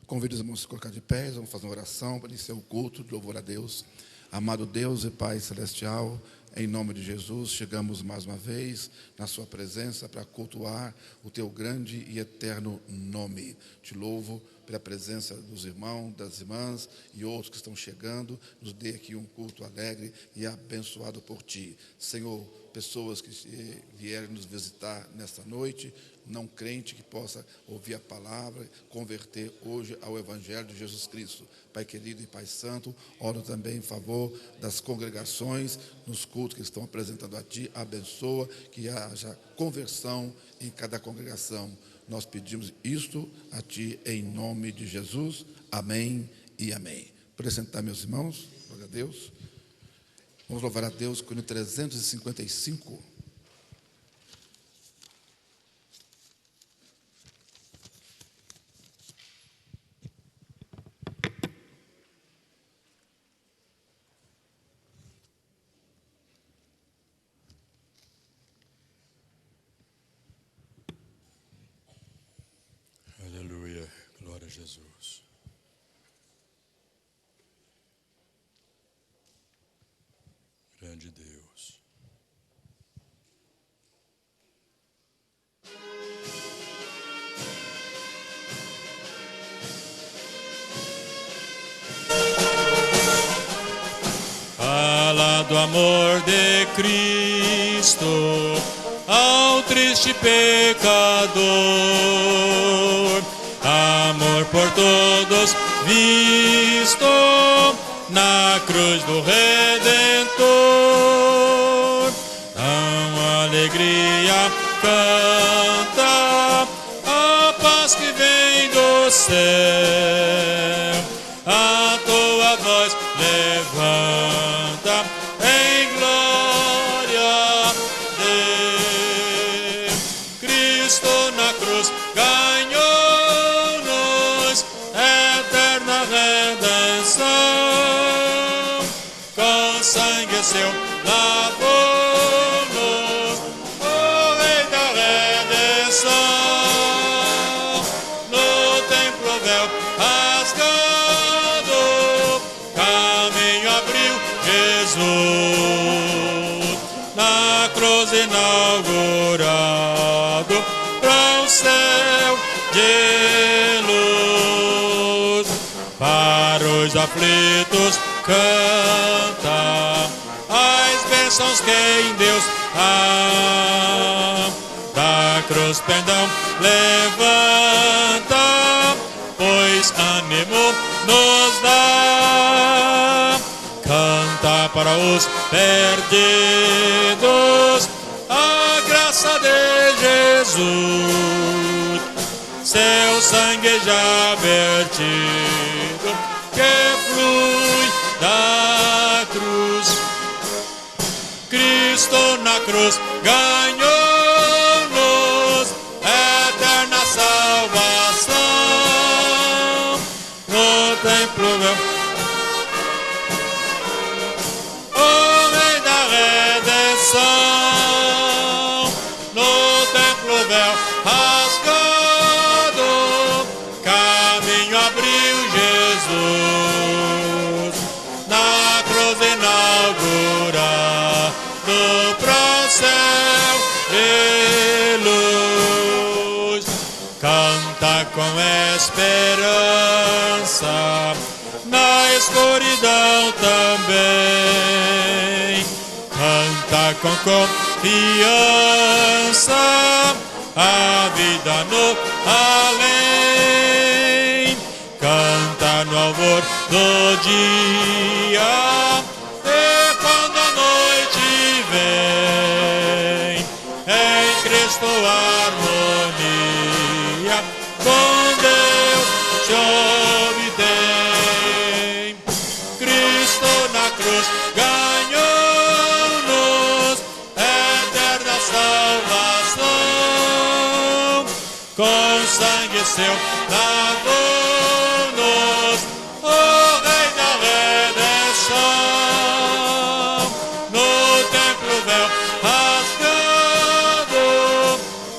Convido os irmãos a se colocar de pé, vamos fazer uma oração para iniciar o culto de louvor a Deus. Amado Deus e Pai Celestial, em nome de Jesus, chegamos mais uma vez na sua presença para cultuar o teu grande e eterno nome. Te louvo pela presença dos irmãos, das irmãs e outros que estão chegando. Nos dê aqui um culto alegre e abençoado por ti. Senhor, pessoas que vierem nos visitar nesta noite, não crente, que possa ouvir a palavra, converter hoje ao Evangelho de Jesus Cristo. Pai querido e Pai santo, oro também em favor das congregações, nos cultos que estão apresentando a Ti, abençoa, que haja conversão em cada congregação. Nós pedimos isto a Ti em nome de Jesus, amém e amém. Por sentar, meus irmãos, glória a Deus. Vamos louvar a Deus com o 355. Aleluia, glória a Jesus. Grande Deus. Fala do amor de Cristo ao triste pecador, amor por todos visto na cruz do Redentor. Tão alegria canta a paz que vem do céu, a tua voz levanta em glória de Cristo na cruz ganhou-nos eterna redenção, com sangue seu lavou-nos o Rei da redenção. No templo véu rasgado, caminho abriu Jesus, na cruz inaugurado para o céu de luz. Para os aflitos canta as bênçãos que em Deus há. Da cruz pendão levanta, pois ânimo nos dá. Canta para os perdidos a graça de Jesus, seu sangue já vertido que flui da cruz. Cristo na cruz ganhou-nos eterna salvação. No templo meu, o Rei da redenção. No templo véu rasgado, caminho abriu Jesus, na cruz inaugurado pro céu de luz. Canta com esperança na escuridão também, canta com confiança a vida no além, canta no alvor do dia e quando a noite vem, em Cristo harmonia com Deus se obtém. Cristo na cruz ganhou-nos eterna salvação, com sangue seu lavou-nos o Rei da redenção. No templo véu rasgado,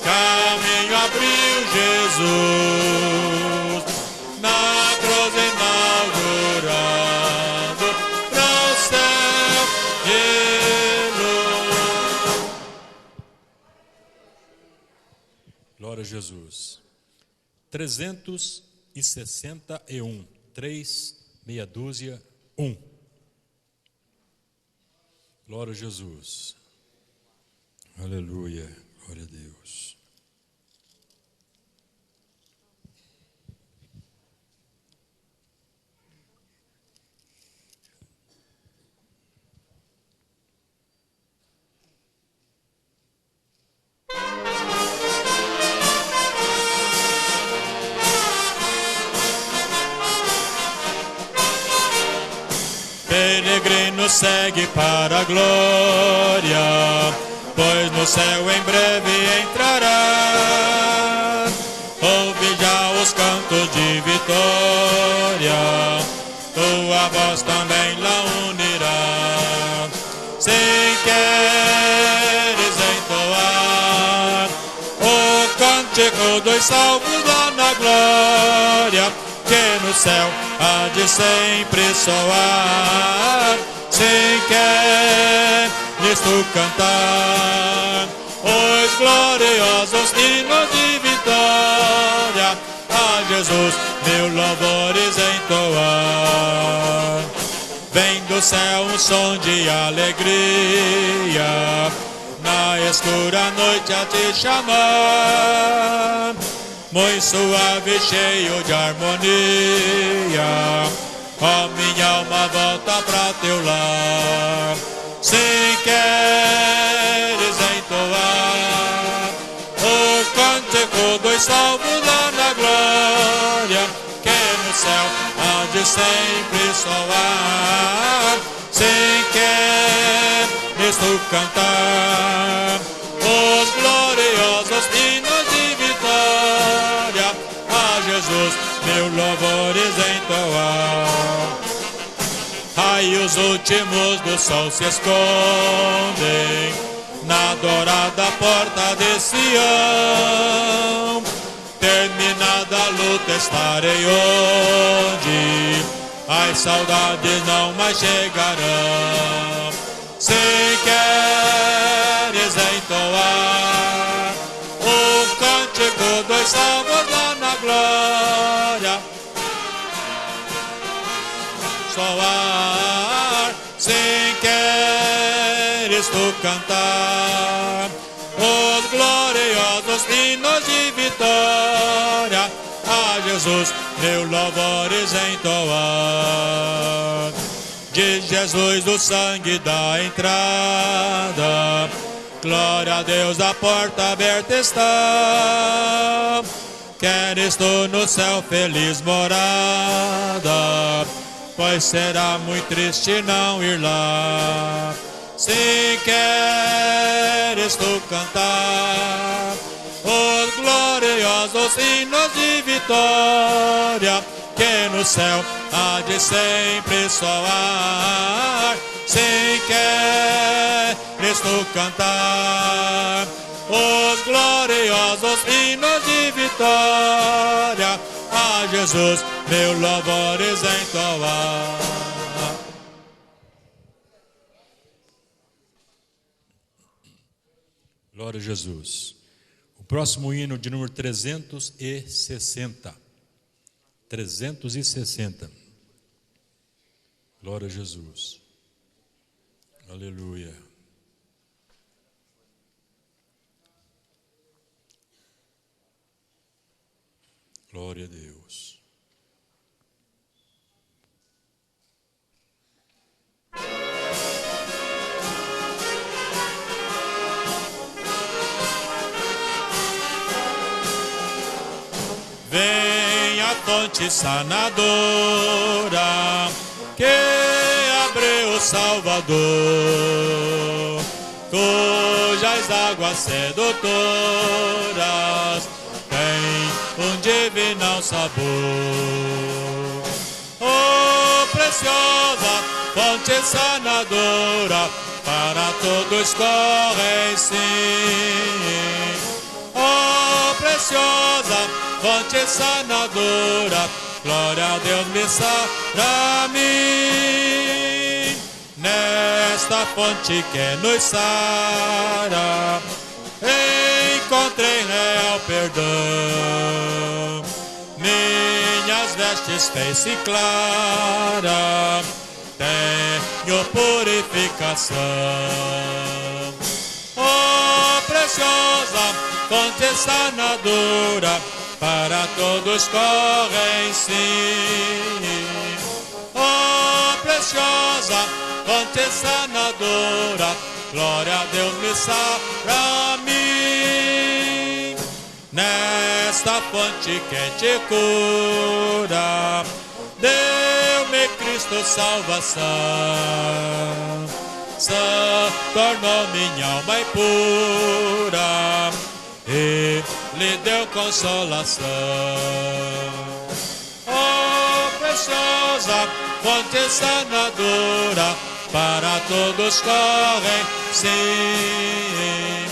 caminho abriu Jesus, na Jesus. 361. 3, meia dúzia, 1. Glória a Jesus. Aleluia. Glória a Deus. Peregrino segue para a glória, pois no céu em breve entrará. Ouve já os cantos de vitória, tua voz também lá unirá. Se queres entoar o cântico dos salvos lá na glória, que no céu há de sempre soar. Se queres tu cantar os gloriosos hinos de vitória, a Jesus mil louvores entoar. Vem do céu um som de alegria, na escura noite a te chamar. Muito suave, cheio de harmonia, ó minha alma, volta pra teu lar. Se queres entoar o cântico dos salvos lá na glória, que no céu há de sempre soar. Se queres tu cantar os gloriosos hinos de vitória, a Jesus mil louvores entoar. Raios últimos do sol se escondem na dourada porta de Sião. Terminada a luta estarei onde as saudades não mais chegarão. Se queres entoar o cântico dos salvos lá na glória, soar. Se queres tu cantar os gloriosos hinos de vitória, a Jesus mil louvores entoar. Diz Jesus do sangue da entrada, glória a Deus, a porta aberta está. Queres tu no céu feliz morada, pois será muito triste não ir lá. Se queres tu cantar os gloriosos hinos de vitória, que no céu há de sempre soar. Se queres tu cantar os gloriosos hinos de vitória, a Jesus mil louvores entoar. Glória a Jesus. O próximo hino de número 360. 360. Glória a Jesus. Aleluia. Glória a Deus. Vem a fonte sanadora, que abriu o Salvador, cujas águas sedutoras têm um divino sabor. Oh, preciosa fonte sanadora, para todos corre sim. Oh, preciosa fonte sanadora, glória a Deus me sara a mim. Nesta fonte que nos sara, encontrei real perdão. Minhas vestes fez-se clara, tenho purificação. Oh, preciosa fonte sanadora, para todos correm sim. Oh, preciosa fonte sanadora, glória a Deus me sara mim. Nesta fonte que te cura, deu-me Cristo salvação. Tornou minha alma impura e lhe deu consolação. Oh, preciosa fonte sanadora, para todos correm sim.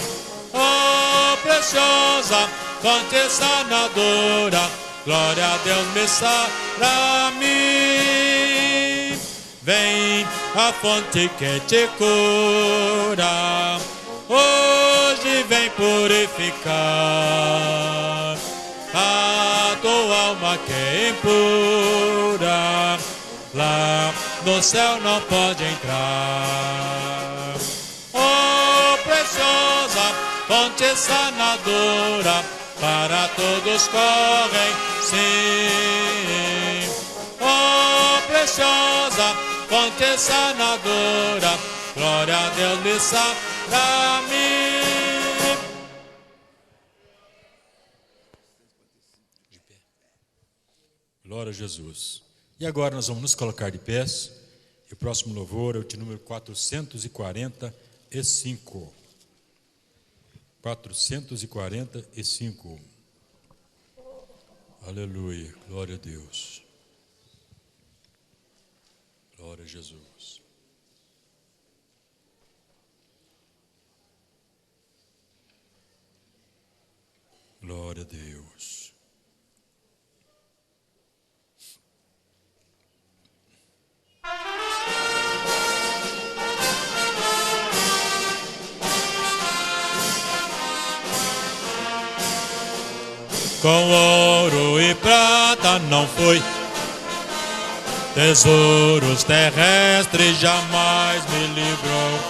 Oh, preciosa fonte sanadora, glória a Deus me sara mim. Vem a fonte que te cura, hoje vem purificar a tua alma que é impura, lá no céu não pode entrar. Oh, preciosa fonte sanadora, para todos correm sim. Oh, preciosa fonte sanadora, glória a Deus me sara mim. Glória a Jesus. E agora nós vamos nos colocar de pés. E o próximo louvor é o de número 445. 445. Aleluia. Glória a Deus. Glória a Jesus. Glória a Deus. Com ouro e prata não foi, tesouros terrestres jamais me livrou.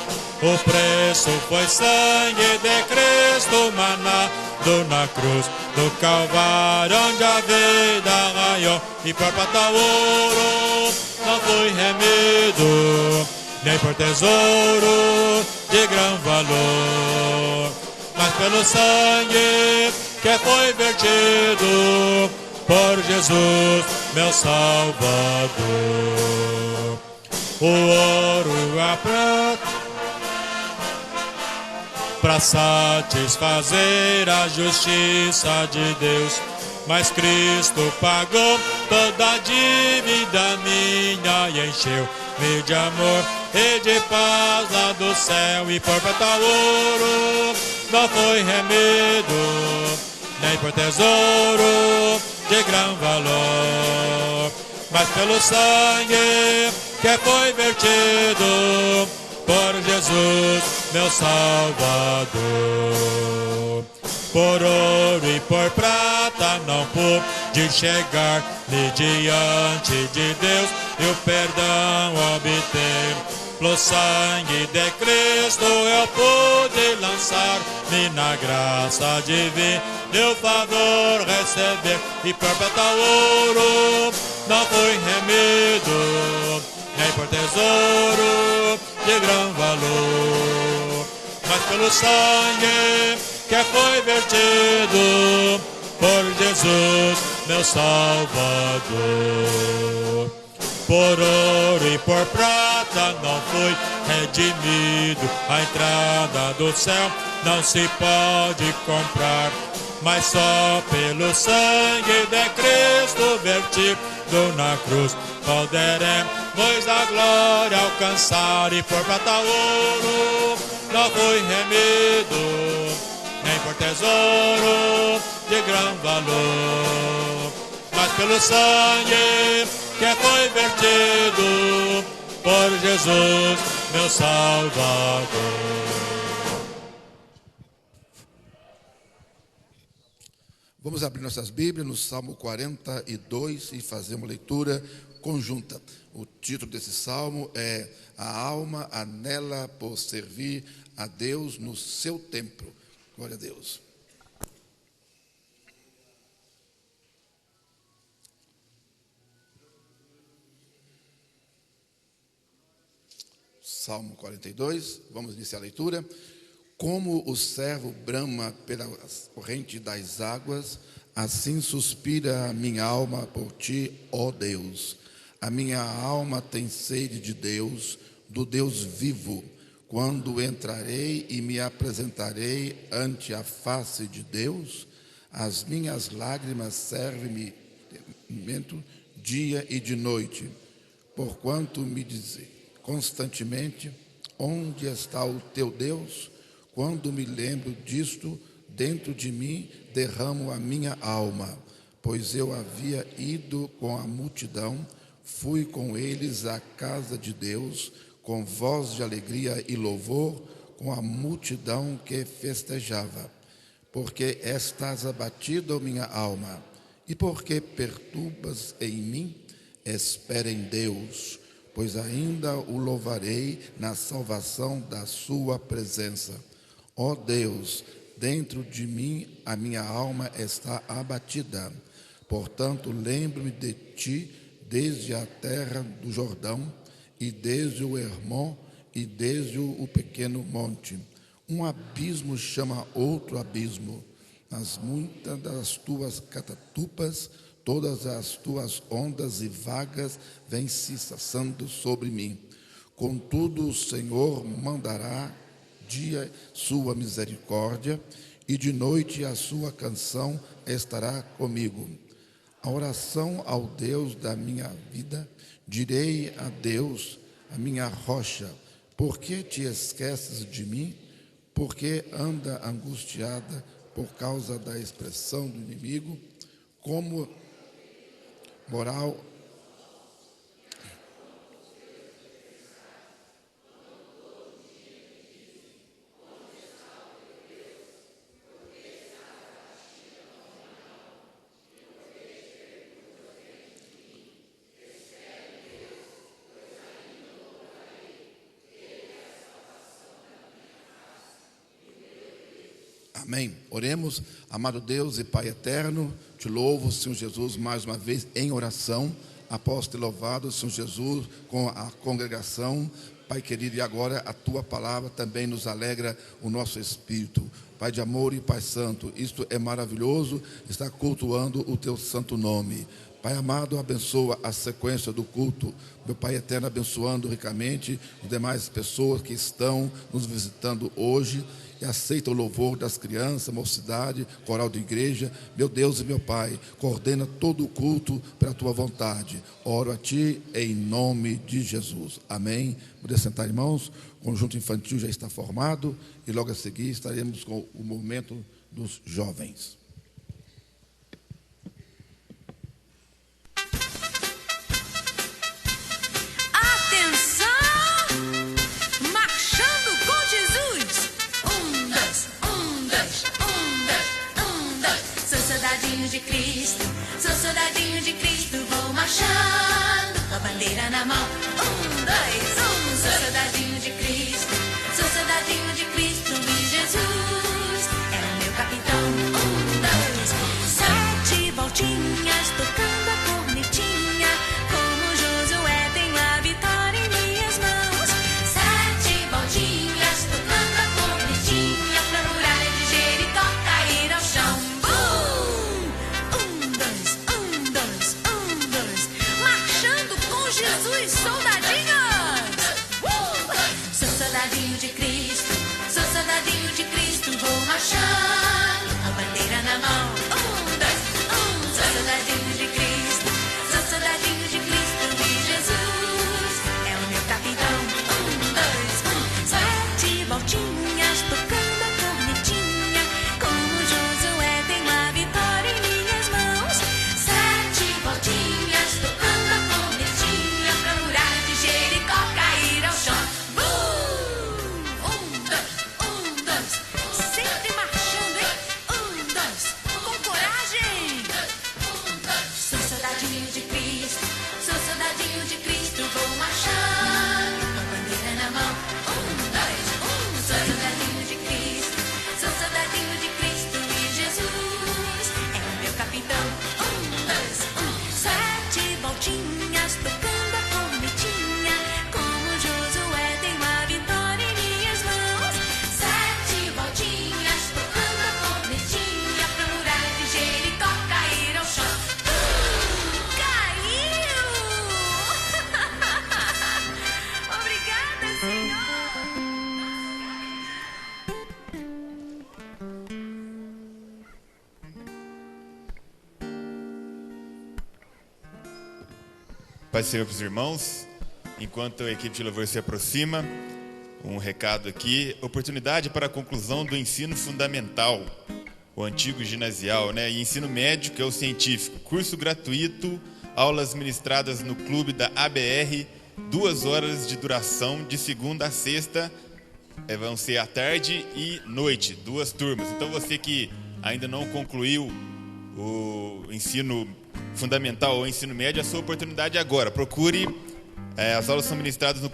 O preço foi sangue de Cristo manado na cruz do Calvário, onde a vida raiou. E por prata ouro não fui remido, nem por tesouro de grão valor, mas pelo sangue que foi vertido por Jesus, meu Salvador. O ouro e a prata para satisfazer a justiça de Deus, mas Cristo pagou toda a dívida minha e encheu-me de amor e de paz lá do céu. E por prata ouro não foi remido, nem por tesouro de grão valor, mas pelo sangue que foi vertido por Jesus, meu Salvador. Por ouro e por prata não pude chegar-lhe diante de Deus e o perdão obter. Pelo sangue de Cristo eu pude lançar-me na graça divina, deu favor receber. E por prata ouro não fui remido, nem por tesouro de grão valor, mas pelo sangue que foi vertido por Jesus, meu Salvador. Por ouro e por prata não fui redimido, a entrada do céu não se pode comprar, mas só pelo sangue de Cristo vertido na cruz poderemos a glória alcançar. E por prata ouro não fui remido, nem por tesouro de grão valor, mas pelo sangue que foi vertido por Jesus, meu Salvador. Vamos abrir nossas Bíblias no Salmo 42 e fazer uma leitura conjunta. O título desse salmo é A alma anela por servir a Deus no seu templo. Glória a Deus. Salmo 42, vamos iniciar a leitura. Como o servo brama pela corrente das águas, assim suspira a minha alma por ti, ó Deus. A minha alma tem sede de Deus, do Deus vivo. Quando entrarei e me apresentarei ante a face de Deus, as minhas lágrimas servem-me dia e de noite, porquanto me dizem constantemente: onde está o teu Deus? Quando me lembro disto, dentro de mim derramo a minha alma, pois eu havia ido com a multidão, fui com eles à casa de Deus, com voz de alegria e louvor, com a multidão que festejava. Porque estás abatido, minha alma, e porque perturbas em mim? Espera em Deus, pois ainda o louvarei na salvação da sua presença. Ó Deus, dentro de mim a minha alma está abatida. Portanto, lembro-me de ti desde a terra do Jordão, e desde o Hermon, e desde o pequeno monte. Um abismo chama outro abismo. Nas muitas das tuas catatupas, todas as tuas ondas e vagas vêm se saçando sobre mim. Contudo, o Senhor mandará dia sua misericórdia, e de noite a sua canção estará comigo. A oração ao Deus da minha vida, direi a Deus, a minha rocha: por que te esqueces de mim? Por que anda angustiada por causa da expressão do inimigo? Como moral Amém. Oremos. Amado Deus e Pai eterno, te louvo, Senhor Jesus, mais uma vez em oração, após ter louvado, Senhor Jesus, com a congregação. Pai querido, e agora a tua palavra também nos alegra o nosso espírito. Pai de amor e Pai santo, isto é maravilhoso, estar cultuando o teu santo nome. Pai amado, abençoa a sequência do culto. Meu Pai eterno, abençoando ricamente as demais pessoas que estão nos visitando hoje. E aceita o louvor das crianças, mocidade, coral de igreja. Meu Deus e meu Pai, coordena todo o culto pela tua vontade. Oro a ti em nome de Jesus. Amém. Poder sentar, irmãos. O conjunto infantil já está formado e logo a seguir estaremos com o momento dos jovens. De Cristo, sou soldadinho de Cristo, vou marchando com a bandeira na mão. 1, 2, 1, sou soldadinho de Cristo, sou soldadinho de Cristo, e Jesus é o meu capitão. 1, 2, 7 voltinhas tocando a cornetinha, como Josué tenho a vitória em minhas mãos. 7 voltinhas tocando a cornetinha, pra muralha de Jericó cair ao chão. Jesus, soldadinhos! Sou soldadinho de Cristo, sou soldadinho de Cristo, vou marchando, a bandeira na mão. 1, 2, 1, sou soldadinho de Cristo, sou soldadinho de Cristo, e Jesus é o meu capitão. 1, 2, 1, 7 voltinhas tocando a cornetinha, como Josué tenho a vitória em minhas mãos. 7 voltinhas tocando a cornetinha, pra muralha de Jericó cair ao chão. 1, 2, 1, 2, sempre marchando, hein? 1, 2, com soldadinho de Cristo, sou soldadinho de Cristo, vou marchar com a bandeira na mão. 1, 2, 1. Sou soldadinho de Cristo, sou soldadinho de Cristo e Jesus é o meu capitão. 1, 2, 1. 7 voltinhas tocando a cornetinha, como Josué tenho a vitória em minhas mãos. 7 voltinhas tocando a cornetinha, pra muralha de Jericó cair ao chão. Caiu! Obrigada, Senhor! Pai do Senhor para os irmãos, enquanto a equipe de louvor se aproxima, um recado aqui: oportunidade para a conclusão do ensino fundamental, o antigo ginasial, e ensino médio, que é o científico. Curso gratuito, aulas ministradas no clube da ABR, 2 horas de duração, de segunda a sexta, vão ser à tarde e noite, 2 turmas. Então você que ainda não concluiu o ensino fundamental ou ensino médio, a sua oportunidade é agora. Procure, as aulas são ministradas no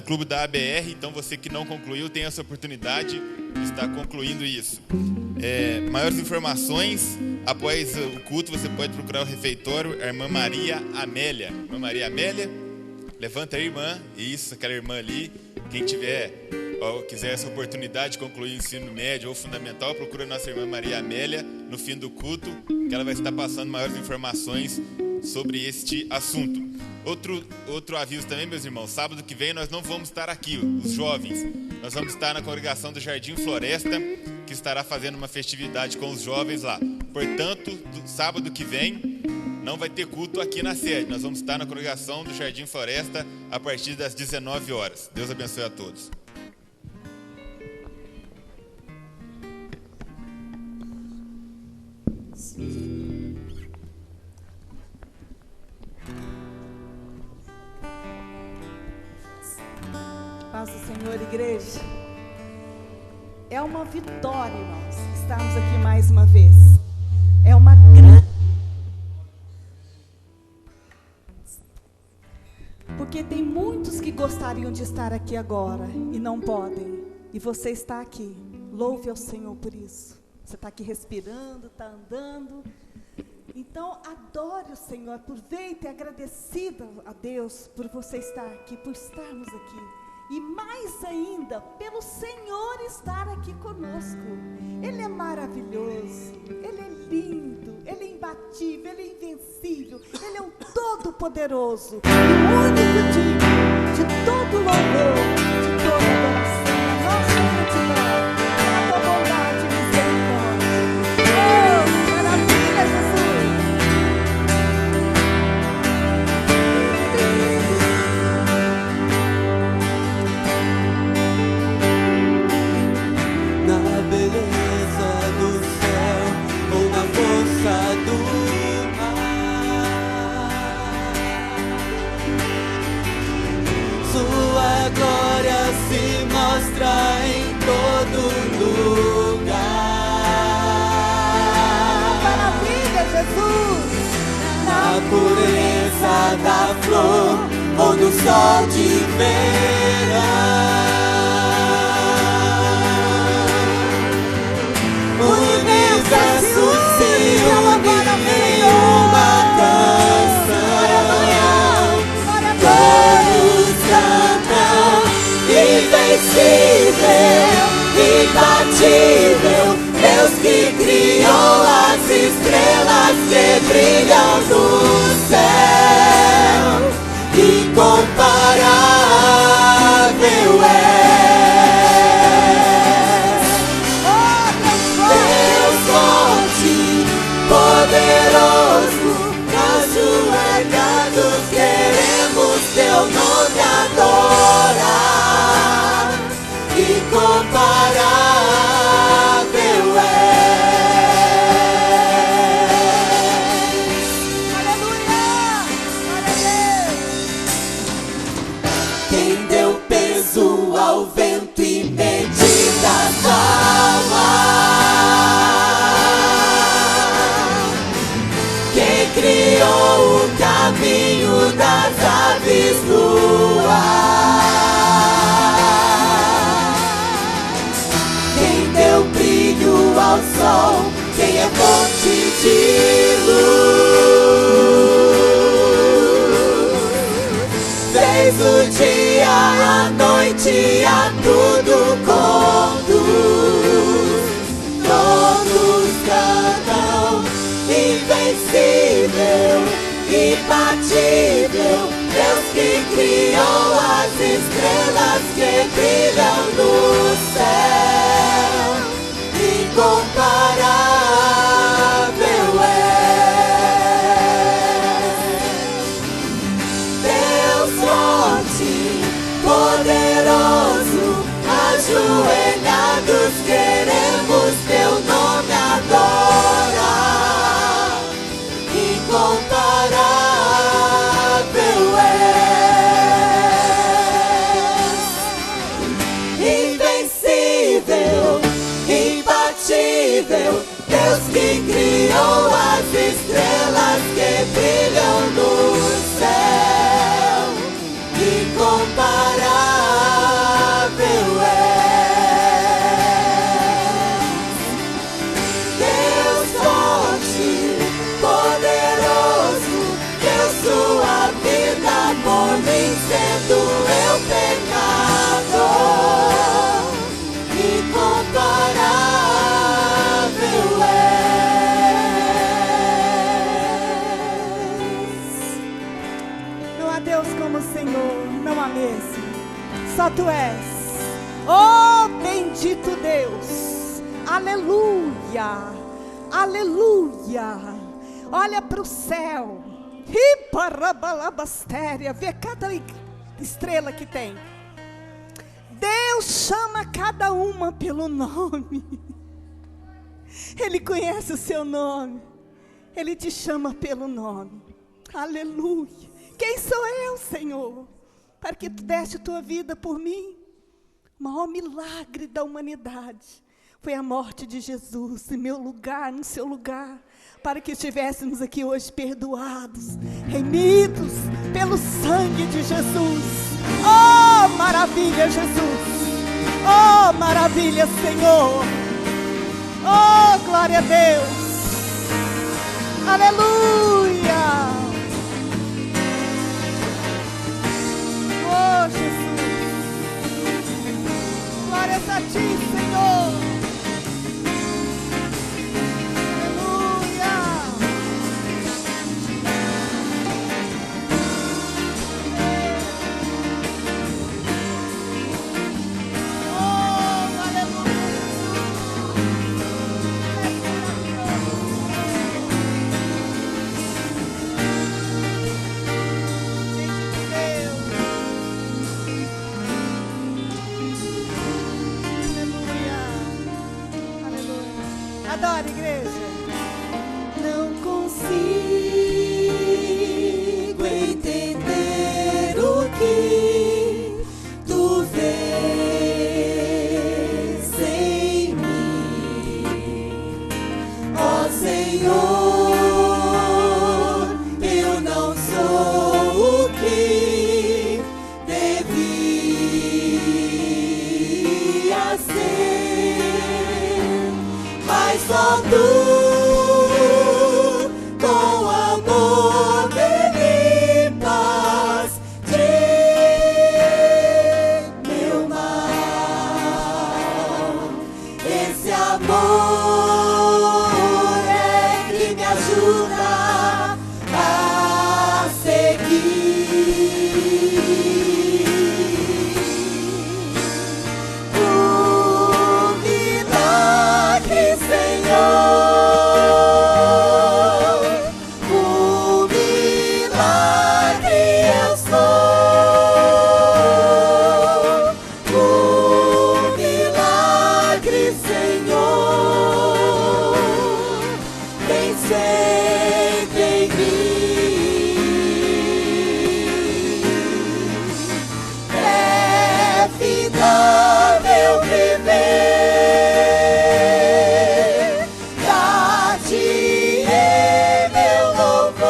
clube da ABR, então você que não concluiu tem essa oportunidade de estar concluindo isso. Maiores informações, após o culto, você pode procurar o refeitório, a irmã Maria Amélia. Irmã Maria Amélia, levanta aí, irmã. Isso, aquela irmã ali. Quem tiver ou quiser essa oportunidade de concluir o ensino médio ou fundamental, procura a nossa irmã Maria Amélia no fim do culto, que ela vai estar passando maiores informações sobre este assunto. Outro aviso também, meus irmãos: sábado que vem nós não vamos estar aqui, os jovens. Nós vamos estar na congregação do Jardim Floresta, que estará fazendo uma festividade com os jovens lá. Portanto, sábado que vem não vai ter culto aqui na sede. Nós vamos estar na congregação do Jardim Floresta a partir das 19 horas. Deus abençoe a todos. Paz do Senhor, igreja. É uma vitória, irmãos, estarmos aqui mais uma vez. É uma grande... Porque tem muitos que gostariam de estar aqui agora e não podem. E você está aqui. Louve ao Senhor por isso. Você está aqui respirando, está andando. Então, adore o Senhor por ver e ter agradecido a Deus por você estar aqui, por estarmos aqui. E mais ainda, pelo Senhor estar aqui conosco. Ele é maravilhoso, Ele é lindo, Ele é imbatível, Ele é invencível, Ele é o Todo-Poderoso, o único digno de todo louvor, de toda adoração, a nossa gratidão, a tua bondade e misericórdia. Oh, maravilha, Jesus! Se mostra em todo lugar. Maravilha, Jesus! Na pureza da flor ou no sol de verão, o universo se une em uma canção. Todos cantam. Invencível, imbatível, Deus que criou as estrelas que brilham no céu, incomparável é. Deus forte, poderoso, ajoelhados queremos teu nome adorar. Incomparável é. Aleluia! ti a tudo conduz. Todos cantam, invencível, imbatível, Deus que criou as estrelas que brilham no céu. Incomparável é Deus forte, poderoso, ajoelhados queremos teu nome adorar. Incomparável é invencível, imbatível, Deus que criou as estrelas que brilham no céu. Incomparável é Deus forte, poderoso, deu sua vida por mim, sendo eu pecador. Incomparável é. Não há Deus como o Senhor, não há mesmo. Só tu és. Oh, bendito Deus. Aleluia. Aleluia. Olha para o céu. Riparabalabasteria. Vê cada estrela que tem. Deus chama cada uma pelo nome. Ele conhece o seu nome. Ele te chama pelo nome. Aleluia. Quem sou eu, Senhor, para que tu deste tua vida por mim? O maior milagre da humanidade foi a morte de Jesus em meu lugar, no seu lugar, para que estivéssemos aqui hoje perdoados, remidos pelo sangue de Jesus. Oh, maravilha, Jesus! Oh, maravilha, Senhor! Oh, glória a Deus! Aleluia! Oh, Jesus! Glórias a ti, Senhor! Aleluia! Oh, aleluia! Adore, igreja. Não consigo entender o que tu vês em mim, ó Senhor. Eu não sou o que devia ser, mas só tu, com amor, me limpas de meu mal. Esse amor é que me ajuda a seguir. O milagre, Senhor, o milagre eu sou, o milagre, Senhor, vem sempre em mim. É fidável viver, dar-te-ei meu louvor.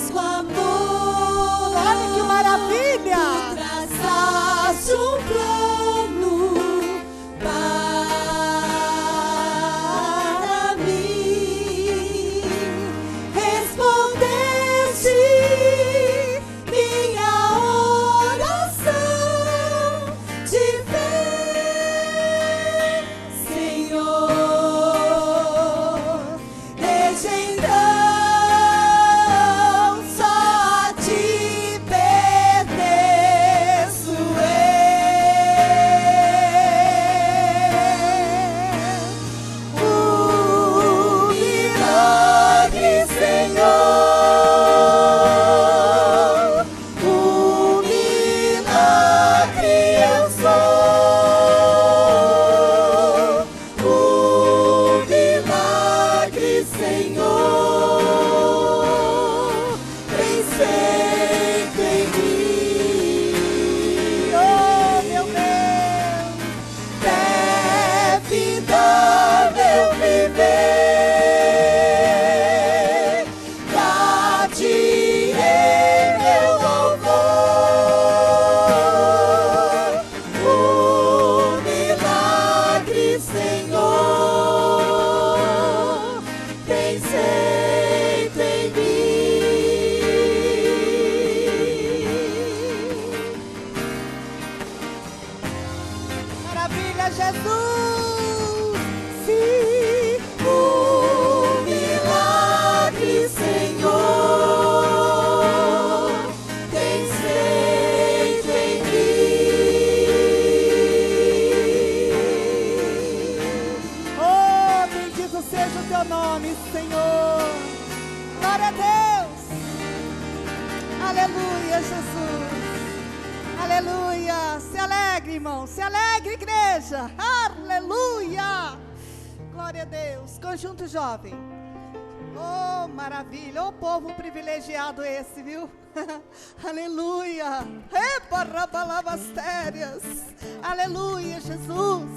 conosco, amor. Olha que maravilha! Tu traçaste um plano para mim. Respondeste minha oração de fé, Senhor. Desde então só a ti pertenço eu. O milagre, Senhor, o milagre eu sou. O milagre, Senhor, vem sempre em mim. Oh, meu Deus, é vida, meu viver, dá-te-ei meu louvor. O milagre, Senhor, vem sempre em mim. Maravilha, Jesus! Sim, o milagre, Senhor, tem sempre em mim. Oh, bendito seja o teu nome, Senhor. Glória a Deus. Aleluia, Jesus. Aleluia. Se alegre, irmão. Se alegre, igreja. Aleluia. Glória a Deus. Conjunto jovem. Oh, maravilha. Oh, povo privilegiado esse, viu? Aleluia. Eparrabalabastérias. Aleluia, Jesus.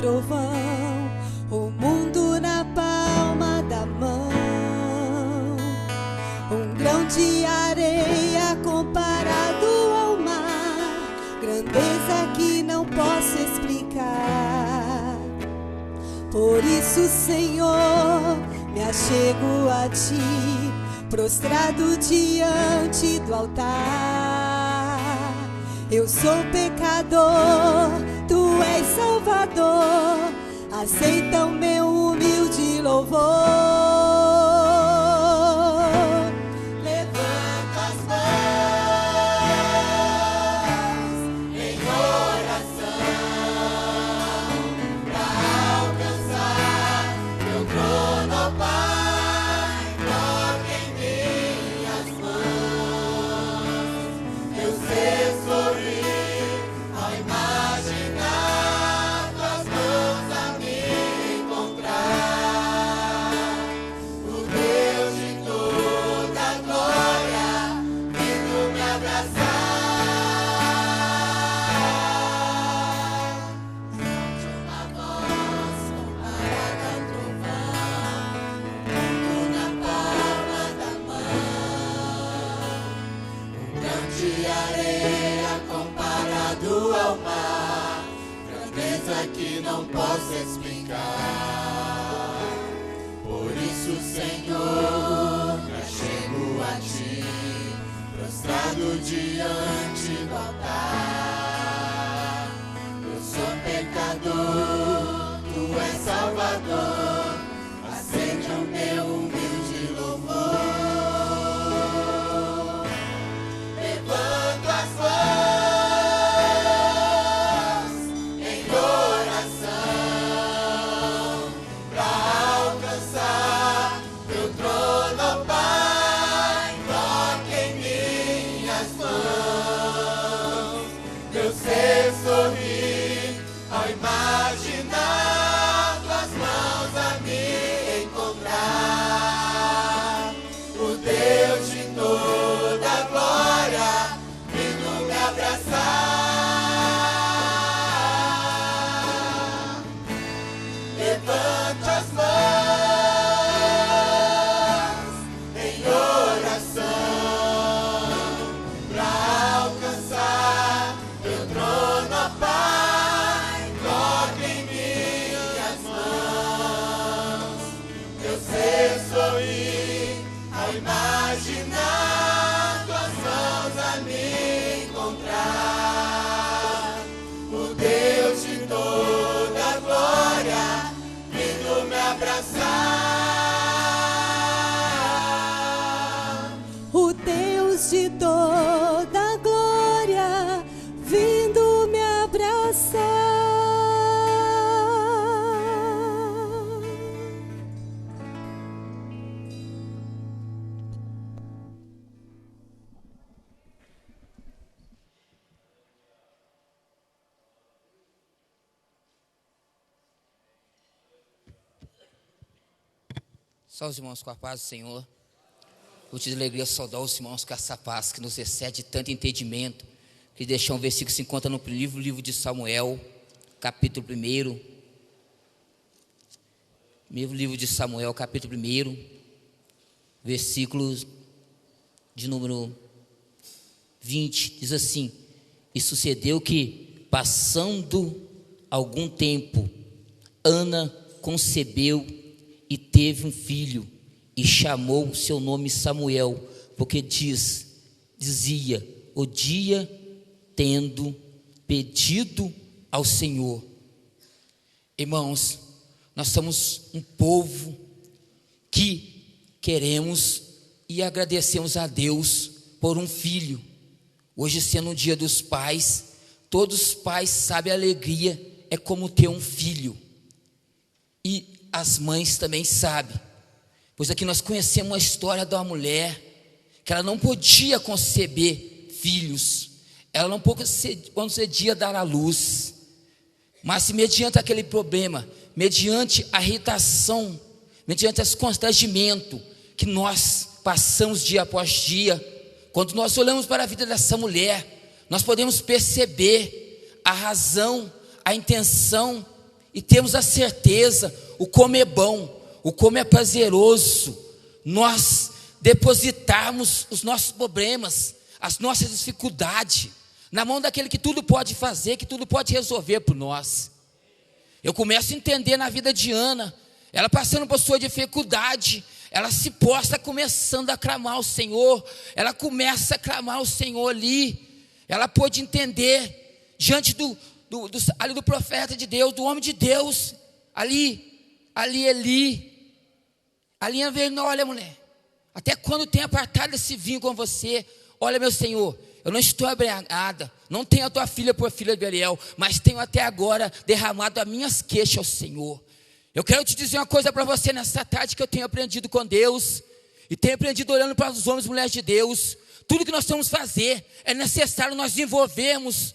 trovão, o mundo na palma da mão, um grão de areia comparado ao mar, grandeza que não posso explicar. Por isso, Senhor, me achego a Ti, prostrado diante do altar. Eu sou pecador, Tu és Salvador, aceita o meu humilde louvor. Levanta as mãos em oração para alcançar Teu trono, ó Pai. Toca em minhas mãos, eu sei sorrir ao imaginar Tuas mãos a me encontrar. O areia comparado ao mar, grandeza que não posso explicar. Por isso, Senhor, eu chego a Ti, prostrado diante do altar. Eu sou pecador, Tu és Salvador, acende o meu humilde louvor. Levanto as mãos em oração pra alcançar Teu trono, ó Pai. Toque em minhas mãos, meu ser sorrir ao imaginar Tuas mãos a me encontrar. O Deus de toda glória vindo me abraçar. Levanto as mãos em oração pra alcançar Teu trono, ó Pai. Toque em minhas mãos, meu ser sorrir ao imaginar Tuas mãos a me encontrar. O Deus de toda glória vindo me abraçar. O Deus de toda glória vindo me abraçar. Só os irmãos com a paz do Senhor. Vou te dar alegria saudar os irmãos com essa paz que nos excede tanto entendimento. Que deixar um versículo que se encontra no livro de Samuel, capítulo 1. Livro de Samuel, capítulo 1, versículo de número 20. Diz assim: e sucedeu que, passando algum tempo, Ana concebeu e teve um filho, e chamou o seu nome Samuel, porque dizia, o dia tendo pedido ao Senhor. Irmãos, nós somos um povo que queremos e agradecemos a Deus por um filho. Hoje, sendo o dia dos pais, todos os pais sabem a alegria é como ter um filho. E as mães também sabem, pois aqui nós conhecemos a história de uma mulher que ela não podia conceber filhos, ela não podia dar à luz, mas mediante aquele problema, mediante a irritação, mediante esse constrangimento que nós passamos dia após dia, quando nós olhamos para a vida dessa mulher, nós podemos perceber a razão, a intenção, e temos a certeza, o como é bom, o como é prazeroso nós depositarmos os nossos problemas, as nossas dificuldades na mão daquele que tudo pode fazer, que tudo pode resolver por nós. Eu começo a entender na vida de Ana, ela passando por sua dificuldade, ela se posta começando a clamar ao Senhor, ela começa a clamar ao Senhor ali, ela pôde entender diante do profeta de Deus, do homem de Deus, ali Eli veio, olha mulher, até quando tem apartado esse vinho com você? Olha meu Senhor, eu não estou embriagada, não tenho a tua filha por filha de Belial, mas tenho até agora derramado as minhas queixas ao Senhor. Eu quero te dizer uma coisa para você nessa tarde que eu tenho aprendido com Deus, e tenho aprendido olhando para os homens e mulheres de Deus. Tudo que nós temos que fazer, é necessário nós desenvolvermos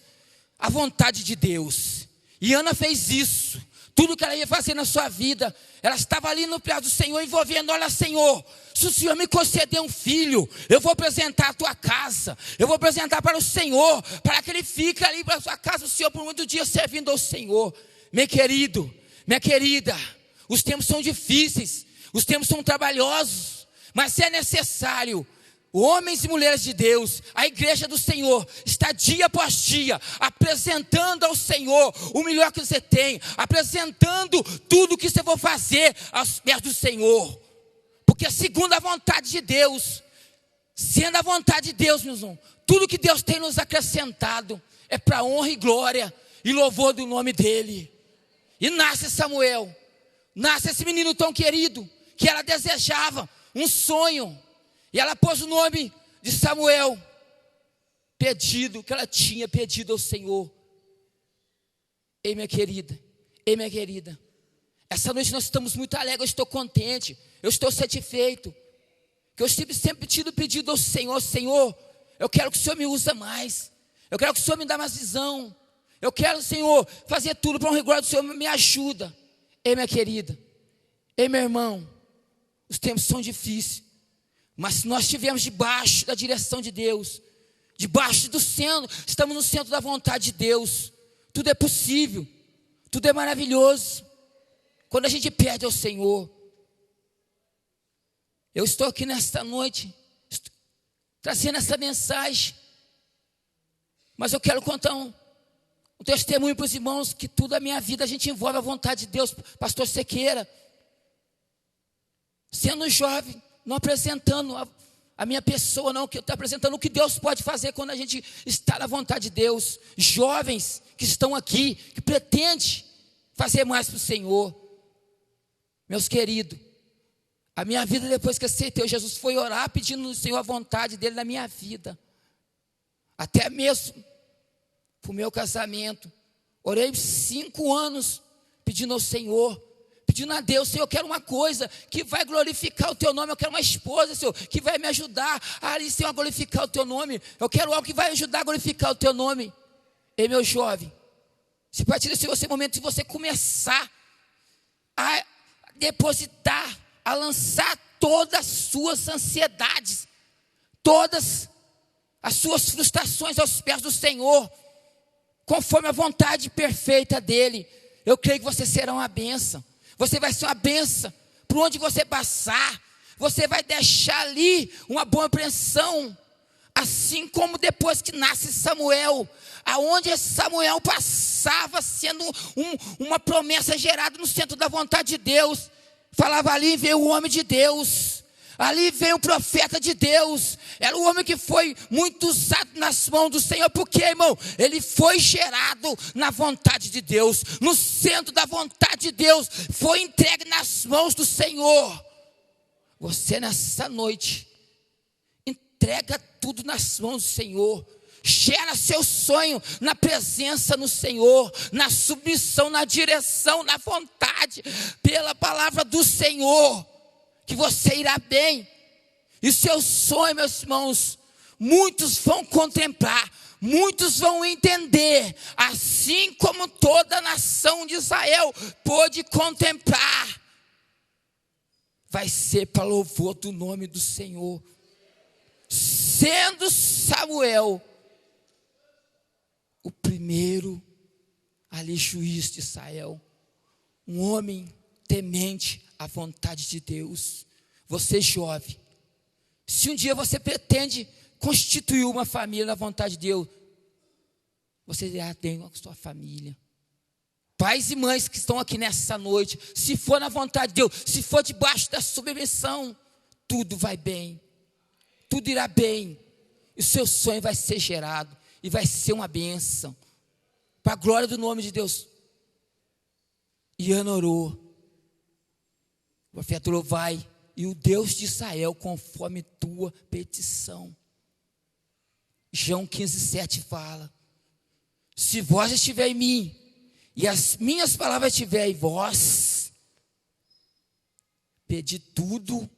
a vontade de Deus. E Ana fez isso. Tudo que ela ia fazer na sua vida, ela estava ali no pé do Senhor, envolvendo, olha Senhor, se o Senhor me conceder um filho, eu vou apresentar a tua casa, eu vou apresentar para o Senhor, para que ele fique ali para a sua casa, o Senhor por muitos dias servindo ao Senhor. Meu querido, minha querida, os tempos são difíceis, os tempos são trabalhosos, mas se é necessário homens e mulheres de Deus, a igreja do Senhor, está dia após dia, apresentando ao Senhor o melhor que você tem, apresentando tudo o que você for fazer aos pés do Senhor, porque segundo a vontade de Deus, sendo a vontade de Deus, meus irmãos, tudo que Deus tem nos acrescentado, é para honra e glória, e louvor do nome dEle. E nasce Samuel, nasce esse menino tão querido, que ela desejava, um sonho, e ela pôs o nome de Samuel, pedido, que ela tinha pedido ao Senhor. Ei, minha querida, essa noite nós estamos muito alegres, eu estou contente, eu estou satisfeito, que eu sempre tido pedido ao Senhor: Senhor, eu quero que o Senhor me use mais, eu quero que o Senhor me dê mais visão, eu quero, Senhor, fazer tudo para honra e glória do Senhor, me ajuda. Ei, minha querida, ei, meu irmão, os tempos são difíceis, mas se nós estivermos debaixo da direção de Deus, debaixo do centro, estamos no centro da vontade de Deus, tudo é possível, tudo é maravilhoso, quando a gente pede ao Senhor. Eu estou aqui nesta noite, trazendo essa mensagem, mas eu quero contar um testemunho para os irmãos, que tudo a minha vida a gente envolve a vontade de Deus. Pastor Sequeira, sendo jovem, não apresentando a minha pessoa, não, que eu estou apresentando o que Deus pode fazer quando a gente está na vontade de Deus. Jovens que estão aqui, que pretendem fazer mais para o Senhor. Meus queridos, a minha vida depois que aceitei Jesus foi orar pedindo ao Senhor a vontade dEle na minha vida. Até mesmo para o meu casamento. Orei 5 anos pedindo ao Senhor, pedindo a Deus: Senhor, eu quero uma coisa que vai glorificar o Teu nome, eu quero uma esposa, Senhor, que vai me ajudar Senhor, a glorificar o Teu nome, eu quero algo que vai ajudar a glorificar o Teu nome. Ei, meu jovem, se a partir desse momento, se você começar a depositar, a lançar todas as suas ansiedades, todas as suas frustrações aos pés do Senhor, conforme a vontade perfeita dEle, eu creio que você será uma bênção. Você vai ser uma bênção por onde você passar. Você vai deixar ali uma boa impressão, assim como depois que nasce Samuel, aonde Samuel passava sendo uma promessa gerada no centro da vontade de Deus. Falava: ali veio o homem de Deus, ali veio o profeta de Deus. Era o homem que foi muito usado nas mãos do Senhor. Porque, irmão, ele foi gerado na vontade de Deus, no centro da vontade de Deus, foi entregue nas mãos do Senhor. Você nessa noite entrega tudo nas mãos do Senhor. Gera seu sonho na presença no Senhor, na submissão, na direção, na vontade, pela palavra do Senhor, que você irá bem. E seu sonho, meus irmãos, muitos vão contemplar, muitos vão entender, assim como toda a nação de Israel pôde contemplar. Vai ser para louvor do nome do Senhor. Sendo Samuel o primeiro ali juiz de Israel, um homem temente à vontade de Deus. Você jovem, se um dia você pretende constituir uma família na vontade de Deus, você já tem a sua família. Pais e mães que estão aqui nessa noite, se for na vontade de Deus, se for debaixo da submissão, tudo vai bem, tudo irá bem, e o seu sonho vai ser gerado, e vai ser uma bênção, para a glória do nome de Deus. E Ana orou, o profeta orou: vai, e o Deus de Israel, conforme tua petição. João 15:7 fala: se vós estiver em mim, e as minhas palavras estiverem em vós, pedi tudo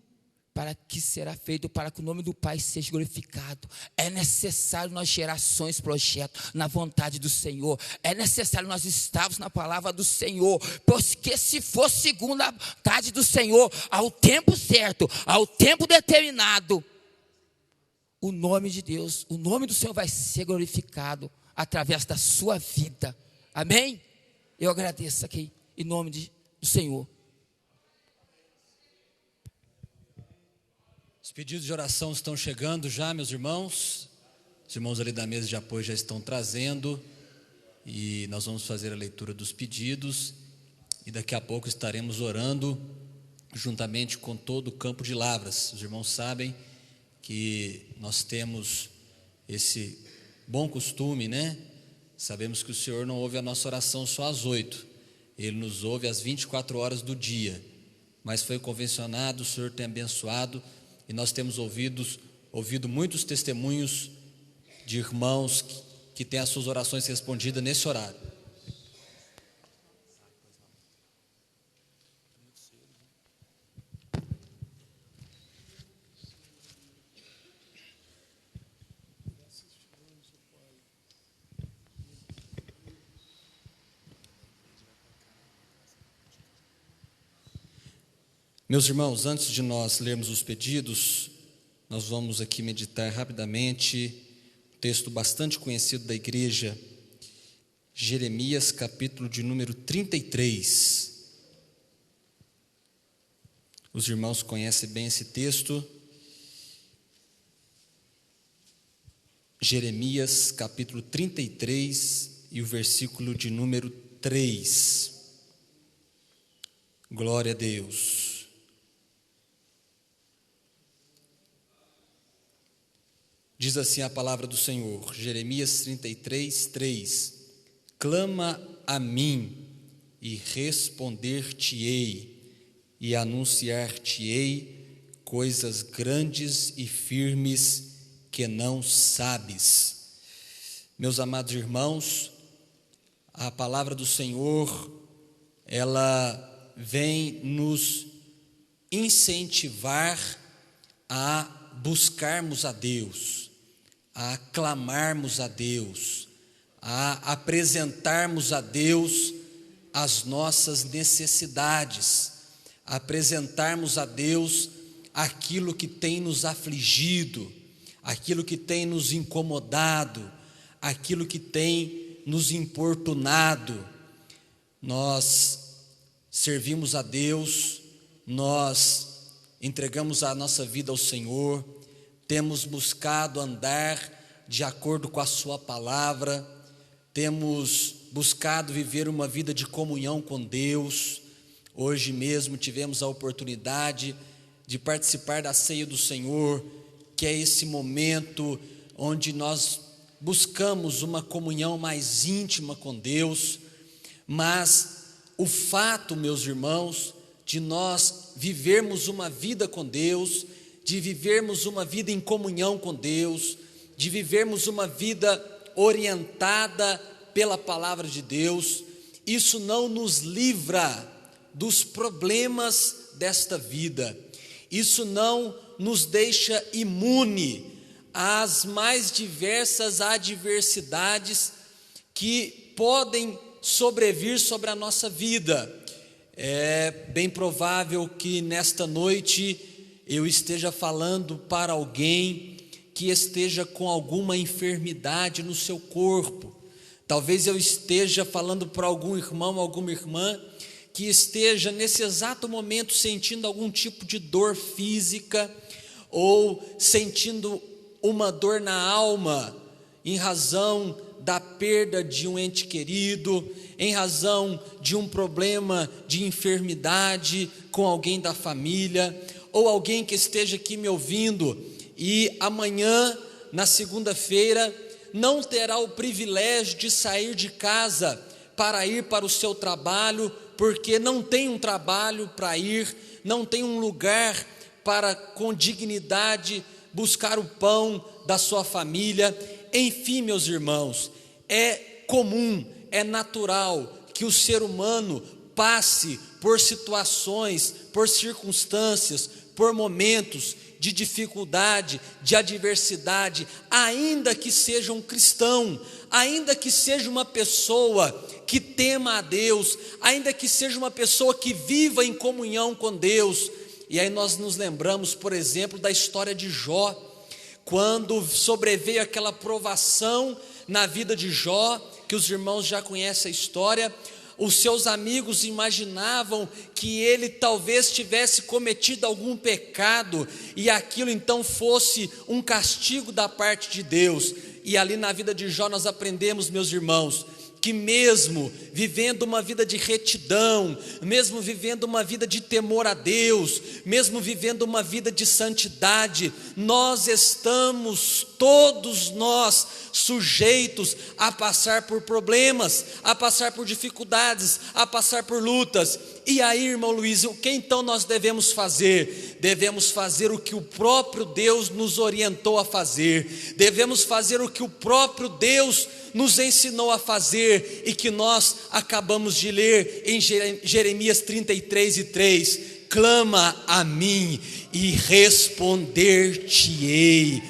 para que será feito, para que o nome do Pai seja glorificado. É necessário nós gerações, projetos na vontade do Senhor. É necessário nós estarmos na palavra do Senhor, porque se for segundo a vontade do Senhor, ao tempo certo, ao tempo determinado, o nome de Deus, o nome do Senhor vai ser glorificado através da sua vida. Amém? Eu agradeço aqui em nome do Senhor. Os pedidos de oração estão chegando já, meus irmãos. Os irmãos ali da mesa de apoio já estão trazendo. E nós vamos fazer a leitura dos pedidos. E daqui a pouco estaremos orando juntamente com todo o Campo de Lavras. Os irmãos sabem que nós temos esse bom costume, né? Sabemos que o Senhor não ouve a nossa oração só às 8. Ele nos ouve às 24 horas do dia. Mas foi convencionado, o Senhor tem abençoado. E nós temos ouvido muitos testemunhos de irmãos que têm as suas orações respondidas nesse horário. Meus irmãos, antes de nós lermos os pedidos, nós vamos aqui meditar rapidamente um texto bastante conhecido da igreja, Jeremias, capítulo de número 33. Os irmãos conhecem bem esse texto. Jeremias, capítulo 33 e o versículo de número 3. Glória a Deus. Diz assim a palavra do Senhor, Jeremias 33, 3. Clama a mim e responder-te-ei e anunciar-te-ei coisas grandes e firmes que não sabes. Meus amados irmãos, a palavra do Senhor, ela vem nos incentivar a buscarmos a Deus, a clamarmos a Deus, a apresentarmos a Deus as nossas necessidades, a apresentarmos a Deus aquilo que tem nos afligido, aquilo que tem nos incomodado, aquilo que tem nos importunado. Nós servimos a Deus, nós entregamos a nossa vida ao Senhor, temos buscado andar de acordo com a sua palavra, temos buscado viver uma vida de comunhão com Deus. Hoje mesmo tivemos a oportunidade de participar da ceia do Senhor, que é esse momento onde nós buscamos uma comunhão mais íntima com Deus. Mas o fato, meus irmãos, de nós vivermos uma vida com Deus, de vivermos uma vida em comunhão com Deus, de vivermos uma vida orientada pela palavra de Deus, isso não nos livra dos problemas desta vida, isso não nos deixa imune às mais diversas adversidades que podem sobrevir sobre a nossa vida. É bem provável que nesta noite eu esteja falando para alguém que esteja com alguma enfermidade no seu corpo. Talvez eu esteja falando para algum irmão, alguma irmã que esteja nesse exato momento sentindo algum tipo de dor física ou sentindo uma dor na alma em razão da perda de um ente querido, em razão de um problema de enfermidade com alguém da família, ou alguém que esteja aqui me ouvindo e amanhã, na segunda-feira, não terá o privilégio de sair de casa para ir para o seu trabalho, porque não tem um trabalho para ir, não tem um lugar para com dignidade buscar o pão da sua família. Enfim, meus irmãos, é comum, é natural que o ser humano passe por situações, por circunstâncias, por momentos de dificuldade, de adversidade, ainda que seja um cristão, ainda que seja uma pessoa que tema a Deus, ainda que seja uma pessoa que viva em comunhão com Deus. E aí nós nos lembramos, por exemplo, da história de Jó, quando sobreveio aquela provação na vida de Jó, que os irmãos já conhecem a história, Os seus amigos imaginavam que ele talvez tivesse cometido algum pecado e aquilo então fosse um castigo da parte de Deus. E ali na vida de Jó nós aprendemos, meus irmãos, que mesmo vivendo uma vida de retidão, mesmo vivendo uma vida de temor a Deus, mesmo vivendo uma vida de santidade, nós estamos, todos nós, sujeitos a passar por problemas, a passar por dificuldades, a passar por lutas. E aí, irmão Luiz, o que então nós devemos fazer? Devemos fazer o que o próprio Deus nos orientou a fazer, devemos fazer o que o próprio Deus nos ensinou a fazer e que nós acabamos de ler em Jeremias 33:3, clama a mim e responder-te-ei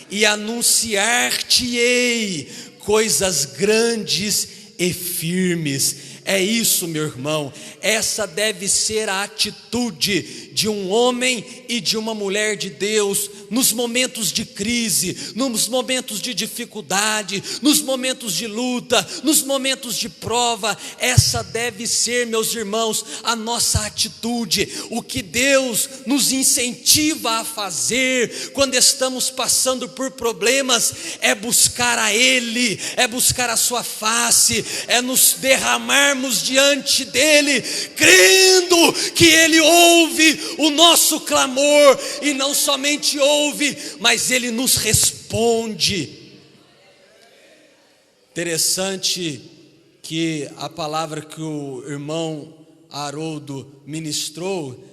e anunciar-te-ei coisas grandes e firmes. É isso, meu irmão, essa deve ser a atitude de um homem e de uma mulher de Deus, nos momentos de crise, nos momentos de dificuldade, nos momentos de luta, nos momentos de prova. Essa deve ser, meus irmãos, a nossa atitude. O que Deus nos incentiva a fazer quando estamos passando por problemas é buscar a Ele, é buscar a sua face, é nos derramarmos diante dEle, crendo que Ele ouve o nosso clamor, e não somente ouve, mas Ele nos responde. Interessante que a palavra que o irmão Haroldo ministrou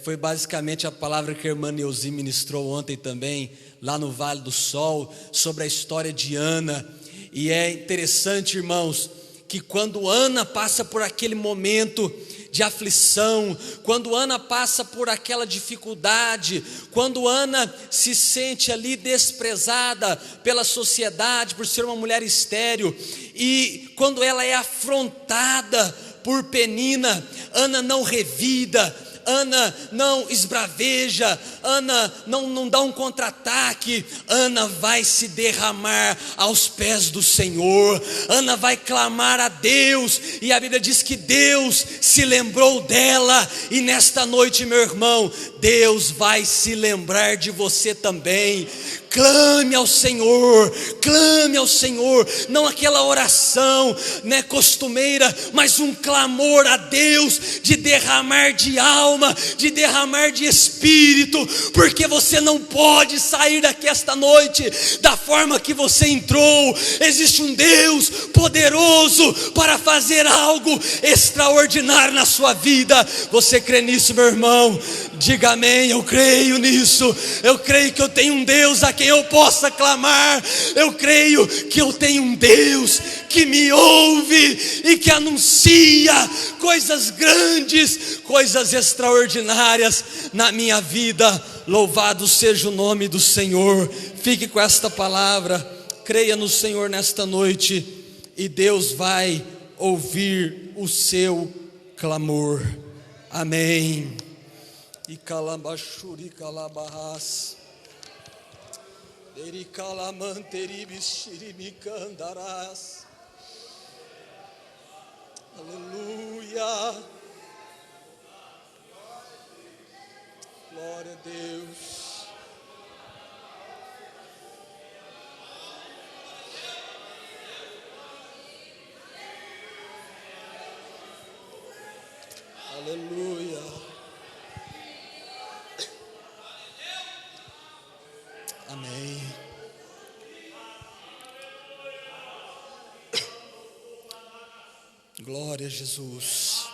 foi basicamente a palavra que a irmã Neuzi ministrou ontem também, lá no Vale do Sol, sobre a história de Ana. E é interessante, irmãos, que quando Ana passa por aquele momento de aflição, quando Ana passa por aquela dificuldade, quando Ana se sente ali desprezada pela sociedade por ser uma mulher estéril, e quando ela é afrontada por Penina, Ana não revida, Ana não esbraveja, Ana não dá um contra-ataque. Ana vai se derramar aos pés do Senhor, Ana vai clamar a Deus, e a Bíblia diz que Deus se lembrou dela. E nesta noite, meu irmão, Deus vai se lembrar de você também. Clame ao Senhor, não aquela oração, né, costumeira, mas um clamor a Deus, de derramar de alma, de derramar de espírito, porque você não pode sair daqui esta noite da forma que você entrou. Existe um Deus poderoso para fazer algo extraordinário na sua vida. Você crê nisso, meu irmão? Diga amém. Eu creio nisso, eu creio que eu tenho um Deus a quem eu possa clamar, eu creio que eu tenho um Deus que me ouve e que anuncia coisas grandes, coisas extraordinárias na minha vida. Louvado seja o nome do Senhor. Fique com esta palavra, creia no Senhor nesta noite, e Deus vai ouvir o seu clamor. Amém. E calambachuri calabarras, eri calamanteri bixirimicandarás. Aleluia. Glória a Deus. Aleluia. Amém. Glória a Jesus.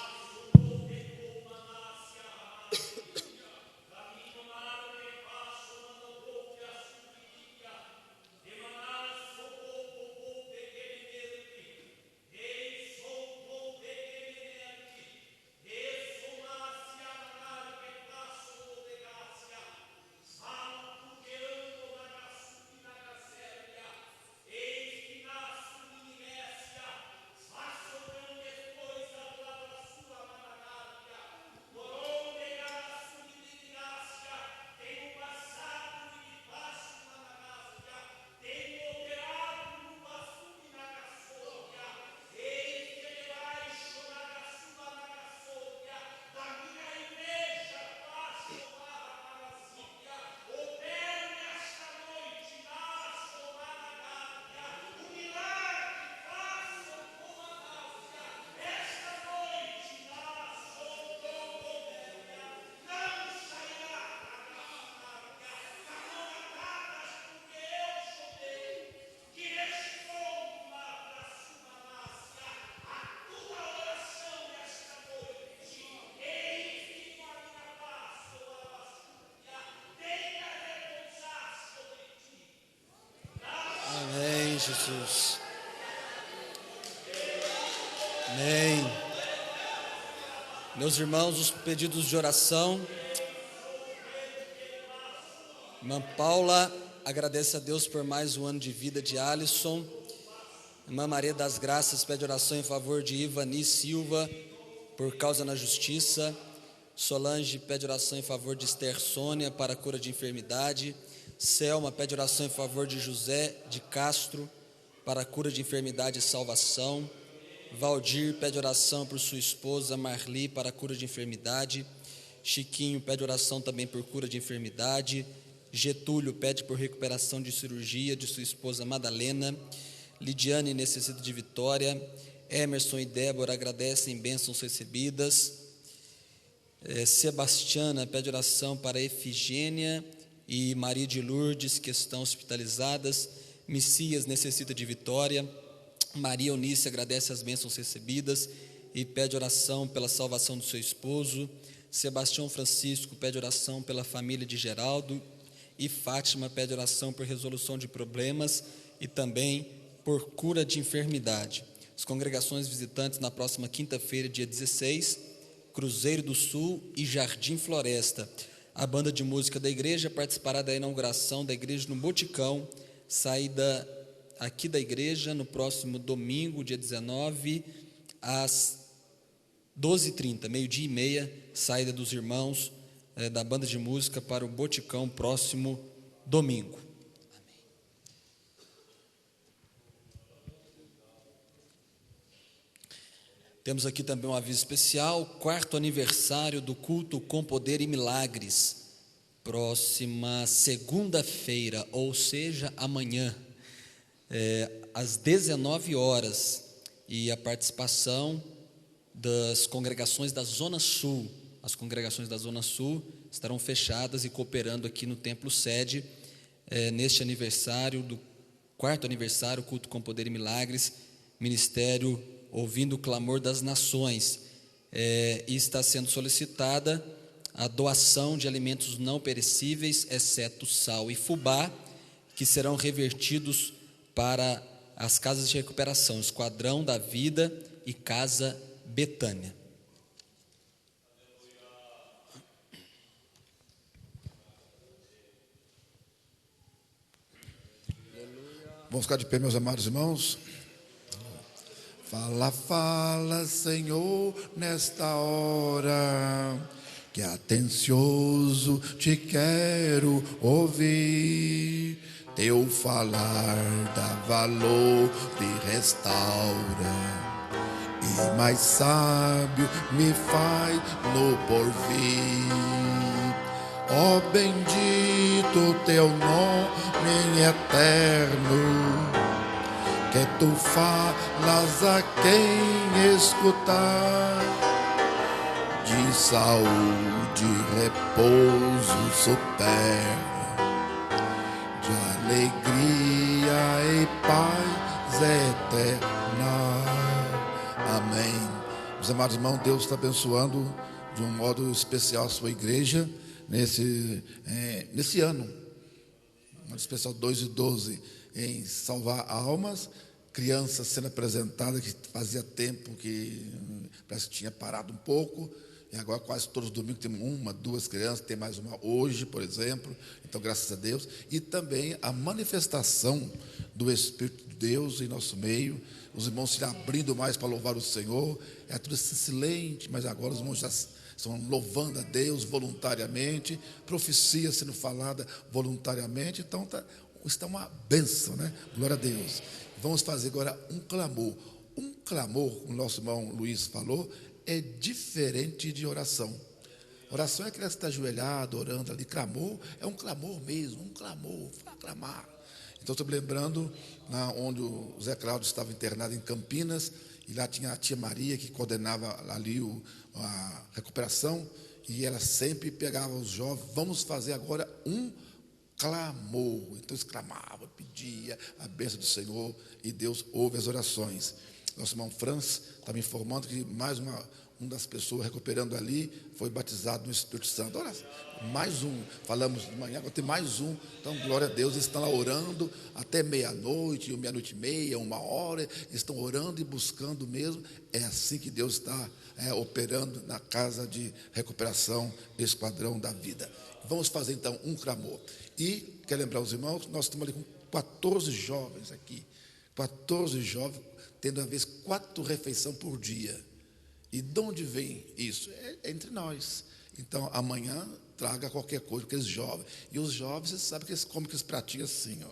Jesus. Amém. Meus irmãos, os pedidos de oração. Irmã Paula agradece a Deus por mais um ano de vida de Alisson. Irmã Maria das Graças pede oração em favor de Ivani Silva, por causa na justiça. Solange pede oração em favor de Esther Sônia, para a cura de enfermidade. Selma pede oração em favor de José de Castro, para a cura de enfermidade e salvação. Valdir pede oração por sua esposa Marli, para a cura de enfermidade. Chiquinho pede oração também por cura de enfermidade. Getúlio pede por recuperação de cirurgia de sua esposa Madalena. Lidiane necessita de vitória. Emerson e Débora agradecem bênçãos recebidas. Sebastiana pede oração para Efigênia e Maria de Lourdes, que estão hospitalizadas. Messias necessita de vitória. Maria Eunice agradece as bênçãos recebidas e pede oração pela salvação do seu esposo. Sebastião Francisco pede oração pela família de Geraldo. E Fátima pede oração por resolução de problemas e também por cura de enfermidade. As congregações visitantes na próxima quinta-feira, dia 16, Cruzeiro do Sul e Jardim Floresta. A banda de música da igreja participará da inauguração da igreja no Boticão, saída aqui da igreja no próximo domingo, dia 19, às 12h30, meio-dia e meia, saída dos irmãos da banda de música para o Boticão, próximo domingo. Amém. Temos aqui também um aviso especial, 4º aniversário do culto com poder e milagres, próxima segunda-feira, ou seja, amanhã, às 19 horas, e a participação das congregações da Zona Sul. As congregações da Zona Sul estarão fechadas e cooperando aqui no Templo Sede, neste aniversário, do 4º aniversário, culto com poder e milagres, ministério ouvindo o clamor das nações, e está sendo solicitada a doação de alimentos não perecíveis, exceto sal e fubá, que serão revertidos para as casas de recuperação, Esquadrão da Vida e Casa Betânia. Vamos ficar de pé, meus amados irmãos. Fala, fala, Senhor, nesta hora, que atencioso te quero ouvir. Teu falar dá valor e restaura, e mais sábio me faz no porvir. Ó bendito teu nome eterno, que tu falas a quem escutar. De saúde, repouso superno, de alegria e paz eterna. Amém. Meus amados irmãos, Deus está abençoando de um modo especial a sua igreja nesse ano, um especial 2/12, em salvar almas, crianças sendo apresentadas, que fazia tempo que parece que tinha parado um pouco, e agora quase todos os domingos tem 1, 2 crianças, tem mais uma hoje, por exemplo, então graças a Deus, e também a manifestação do Espírito de Deus em nosso meio, os irmãos se abrindo mais para louvar o Senhor, é tudo silente, mas agora os irmãos já estão louvando a Deus voluntariamente, profecia sendo falada voluntariamente, então está uma bênção, né? Glória a Deus. Vamos fazer agora um clamor. Um clamor, o nosso irmão Luiz falou, é diferente de oração. Oração é aquela que está ajoelhado, orando ali. Clamor é um clamor mesmo, um clamor, vai clamar. Então, estou me lembrando onde o Zé Cláudio estava internado em Campinas, e lá tinha a tia Maria, que coordenava ali a recuperação, e ela sempre pegava os jovens, vamos fazer agora um clamor. Então eles clamavam, pedia a bênção do Senhor, e Deus ouve as orações. Nosso irmão Franz está me informando que mais uma das pessoas recuperando ali foi batizado no Espírito Santo. Olha, mais um, falamos de manhã, agora tem mais um. Então, glória a Deus, eles estão lá orando até meia-noite, meia-noite e meia, 1 hora, estão orando e buscando mesmo. É assim que Deus está operando na casa de recuperação Esquadrão da Vida. Vamos fazer então um clamor. E, quero lembrar os irmãos, nós estamos ali com 14 jovens aqui, 14 jovens, tendo às vezes 4 refeições por dia. E de onde vem isso? É entre nós. Então, amanhã, traga qualquer coisa, aqueles jovens. E os jovens, você sabe que eles comem aqueles pratinhos assim, ó.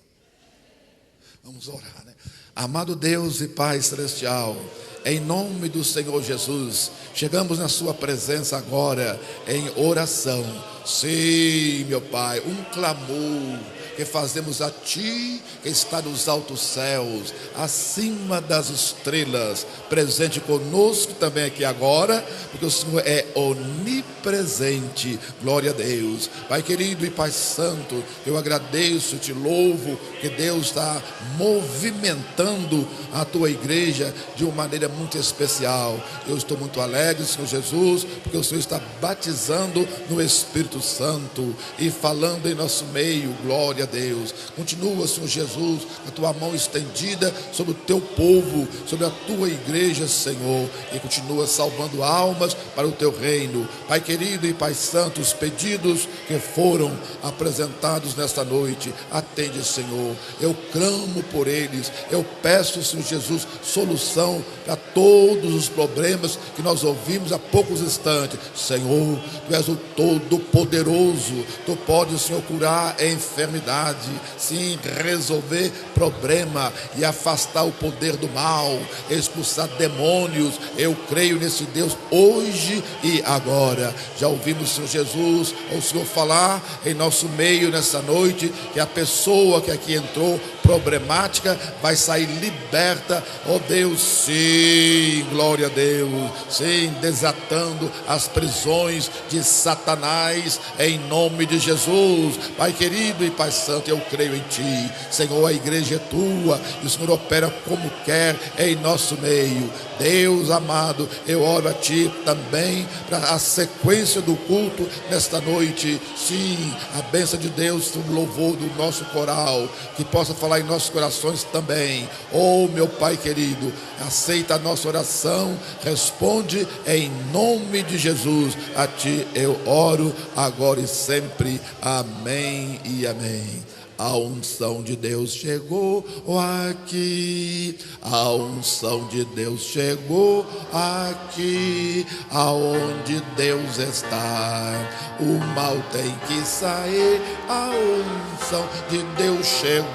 Vamos orar, né? Amado Deus e Pai Celestial, em nome do Senhor Jesus, chegamos na sua presença agora em oração. Sim, meu Pai, um clamor que fazemos a Ti, que está nos altos céus, acima das estrelas, presente conosco também aqui agora, porque o Senhor é onipresente. Glória a Deus. Pai querido e Pai santo, eu agradeço, te louvo, que Deus está movimentando a Tua igreja de uma maneira muito especial. Eu estou muito alegre, Senhor Jesus, porque o Senhor está batizando no Espírito Santo e falando em nosso meio. Glória a Deus. Continua, Senhor Jesus, a Tua mão estendida sobre o Teu povo, sobre a Tua igreja, Senhor, e continua salvando almas para o Teu reino. Pai querido e Pai santo, os pedidos que foram apresentados nesta noite, atende, Senhor. Eu clamo por eles, eu peço, Senhor Jesus, solução para todos os problemas que nós ouvimos há poucos instantes. Senhor, Tu és o Todo-Poderoso, Tu podes, Senhor, curar a enfermidade, sim, resolver problema e afastar o poder do mal, expulsar demônios. Eu creio nesse Deus hoje e agora. Já ouvimos, Senhor Jesus, o Senhor falar em nosso meio nessa noite, que a pessoa que aqui entrou problemática vai sair liberta. Oh Deus, sim, glória a Deus, sim, desatando as prisões de Satanás em nome de Jesus. Pai querido e Pai santo, eu creio em Ti, Senhor. A igreja é Tua e o Senhor opera como quer em nosso meio. Deus amado, eu oro a Ti também para a sequência do culto nesta noite. Sim, a bênção de Deus, o louvor do nosso coral, que possa falar em nossos corações também. Oh meu Pai querido, aceita a nossa oração, responde em nome de Jesus. A Ti eu oro agora e sempre. Amém e amém. A unção de Deus chegou aqui, a unção de Deus chegou aqui, aonde Deus está, o mal tem que sair, a unção de Deus chegou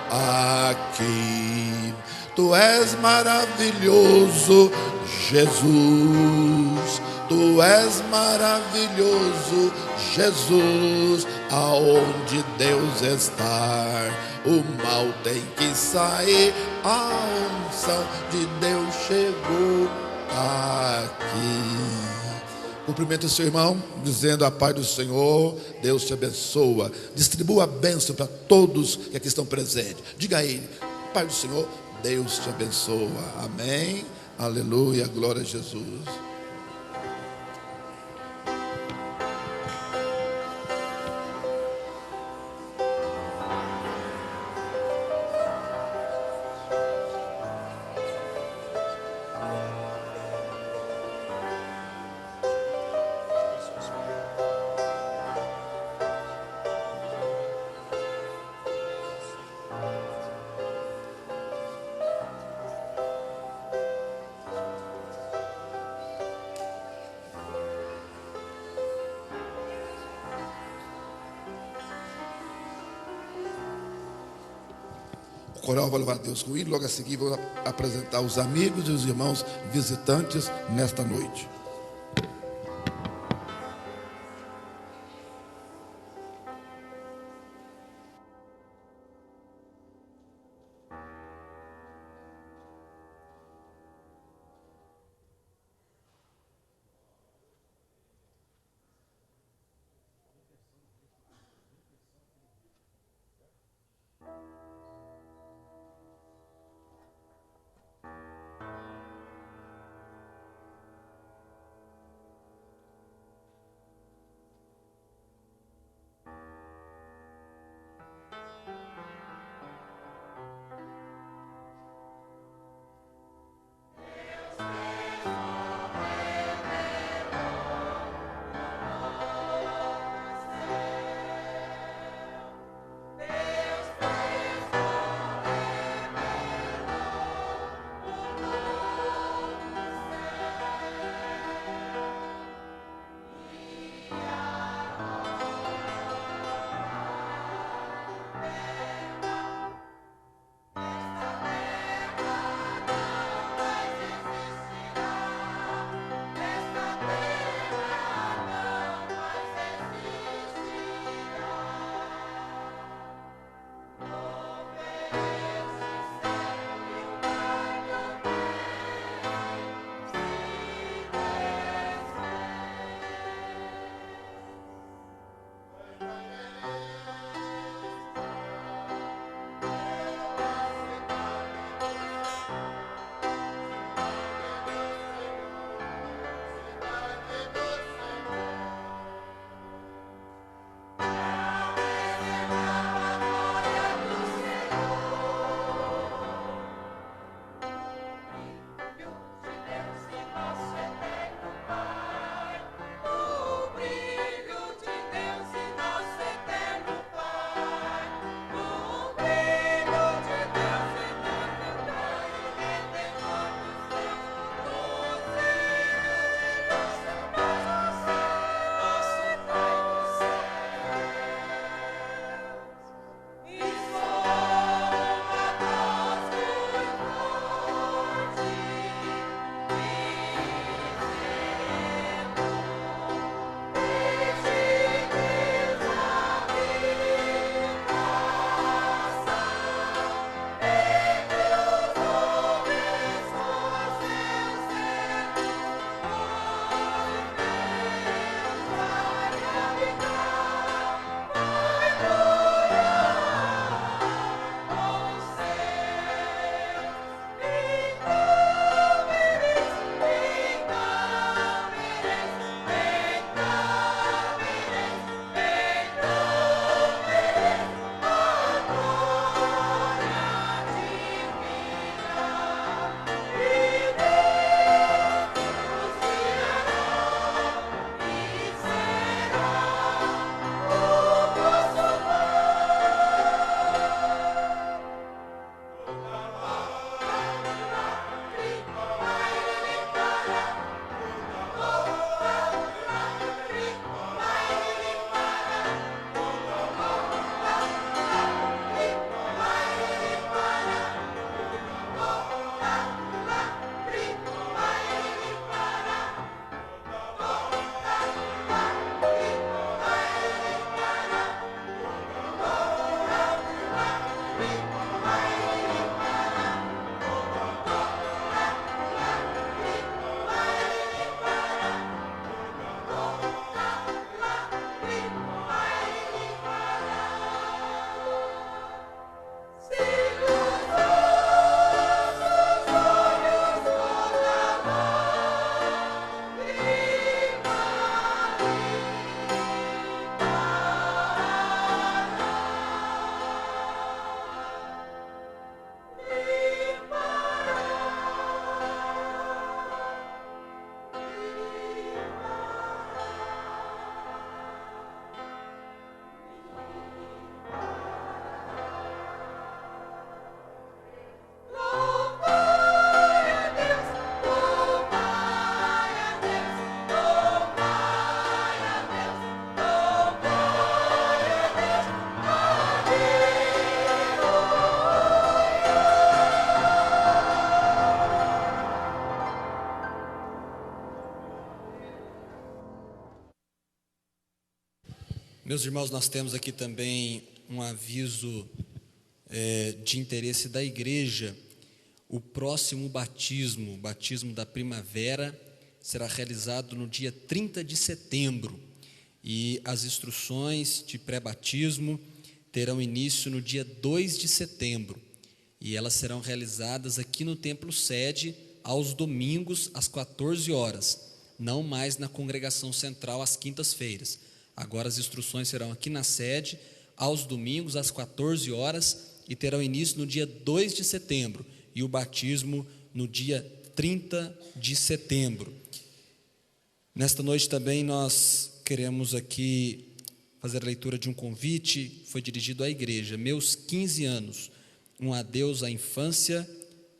aqui. Tu és maravilhoso, Jesus. Tu és maravilhoso, Jesus. Aonde Deus está, o mal tem que sair, a unção de Deus chegou aqui. Cumprimenta o seu irmão, dizendo a paz do Senhor. Deus te abençoa. Distribua a bênção para todos que aqui estão presentes. Diga a ele: Pai do Senhor, Deus te abençoa. Amém, aleluia, glória a Jesus. O coral vai louvar a Deus com ele. Logo a seguir vou apresentar os amigos e os irmãos visitantes nesta noite. Meus irmãos, nós temos aqui também um aviso de interesse da igreja. O próximo batismo, o batismo da primavera, será realizado no dia 30 de setembro. E as instruções de pré-batismo terão início no dia 2 de setembro. E elas serão realizadas aqui no Templo Sede, aos domingos, às 14 horas. Não mais na congregação central, às quintas-feiras. Agora as instruções serão aqui na sede, aos domingos, às 14 horas, e terão início no dia 2 de setembro, e o batismo no dia 30 de setembro. Nesta noite também nós queremos aqui fazer a leitura de um convite, foi dirigido à igreja. Meus 15 anos, um adeus à infância,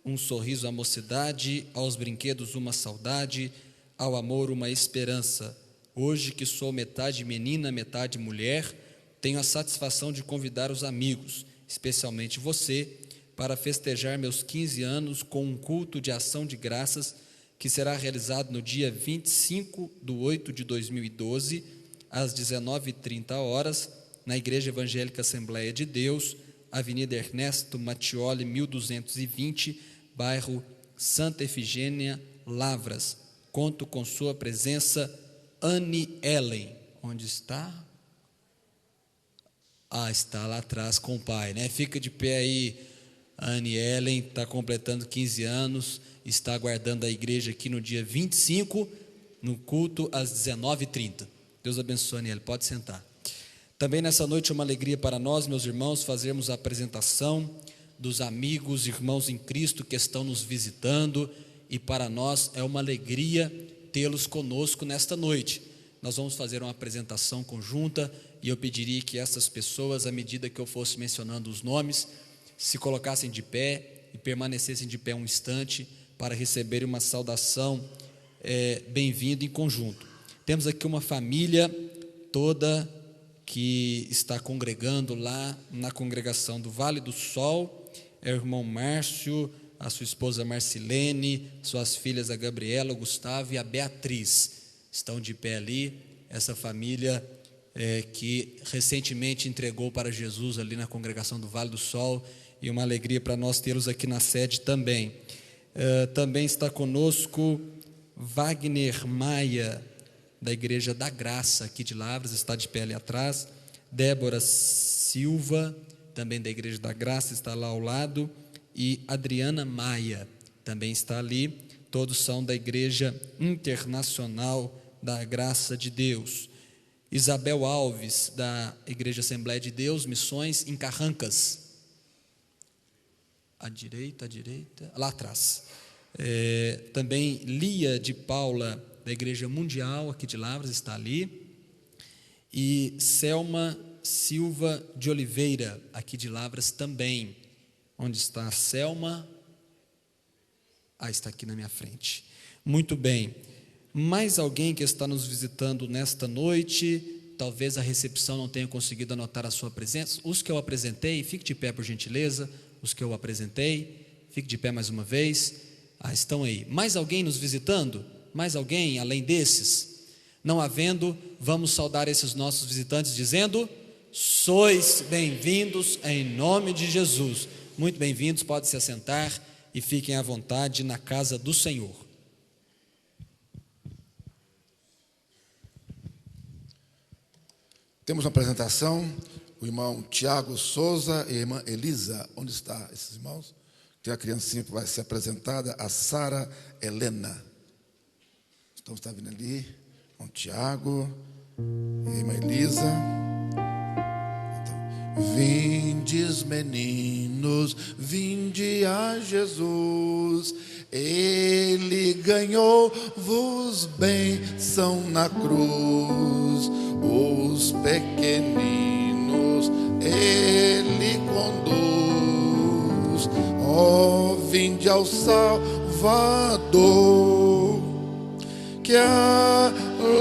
um sorriso à mocidade, aos brinquedos uma saudade, ao amor uma esperança. Hoje que sou metade menina, metade mulher, tenho a satisfação de convidar os amigos, especialmente você, para festejar meus 15 anos com um culto de ação de graças que será realizado no dia 25/8 de 2012, às 19h30, na Igreja Evangélica Assembleia de Deus, Avenida Ernesto Mattioli, 1220, bairro Santa Efigênia, Lavras. Conto com sua presença, Anne Ellen. Onde está? Está lá atrás com o pai, né? Fica de pé aí, Anne Ellen, está completando 15 anos, está aguardando a igreja aqui no dia 25, no culto às 19h30. Deus abençoe, Anne Ellen, pode sentar. Também nessa noite é uma alegria para nós, meus irmãos, fazermos a apresentação dos amigos, irmãos em Cristo que estão nos visitando, e para nós é uma alegria tê-los conosco nesta noite. Nós vamos fazer uma apresentação conjunta e eu pediria que essas pessoas, à medida que eu fosse mencionando os nomes, se colocassem de pé e permanecessem de pé um instante para receberem uma saudação bem-vindo em conjunto. Temos aqui uma família toda que está congregando lá na congregação do Vale do Sol. É o irmão Márcio, a sua esposa Marcilene, suas filhas a Gabriela, o Gustavo e a Beatriz. Estão de pé ali, essa família que recentemente entregou para Jesus ali na congregação do Vale do Sol, e uma alegria para nós tê-los aqui na sede também. Também está conosco Wagner Maia, da Igreja da Graça, aqui de Lavras, está de pé ali atrás. Débora Silva, também da Igreja da Graça, está lá ao lado. E Adriana Maia, também está ali. Todos são da Igreja Internacional da Graça de Deus. Isabel Alves, da Igreja Assembleia de Deus, Missões em Carrancas. À direita, lá atrás. Também Lia de Paula, da Igreja Mundial, aqui de Lavras, está ali. E Selma Silva de Oliveira, aqui de Lavras também. Onde está a Selma? Está aqui na minha frente. Muito bem. Mais alguém que está nos visitando nesta noite? Talvez a recepção não tenha conseguido anotar a sua presença. Os que eu apresentei, fique de pé por gentileza. Os que eu apresentei, fique de pé mais uma vez. Estão aí. Mais alguém nos visitando? Mais alguém além desses? Não havendo, vamos saudar esses nossos visitantes dizendo: sois bem-vindos em nome de Jesus. Muito bem-vindos, podem se assentar e fiquem à vontade na casa do Senhor. Temos uma apresentação, o irmão Tiago Souza e a irmã Elisa. Onde estão esses irmãos? Tem a criancinha que vai ser apresentada, a Sara Helena. Então está vindo ali, irmão Tiago e a irmã Elisa. Vindes, meninos, vinde a Jesus, Ele ganhou-vos bênção na cruz, os pequeninos Ele conduz. Ó, vinde ao Salvador, que a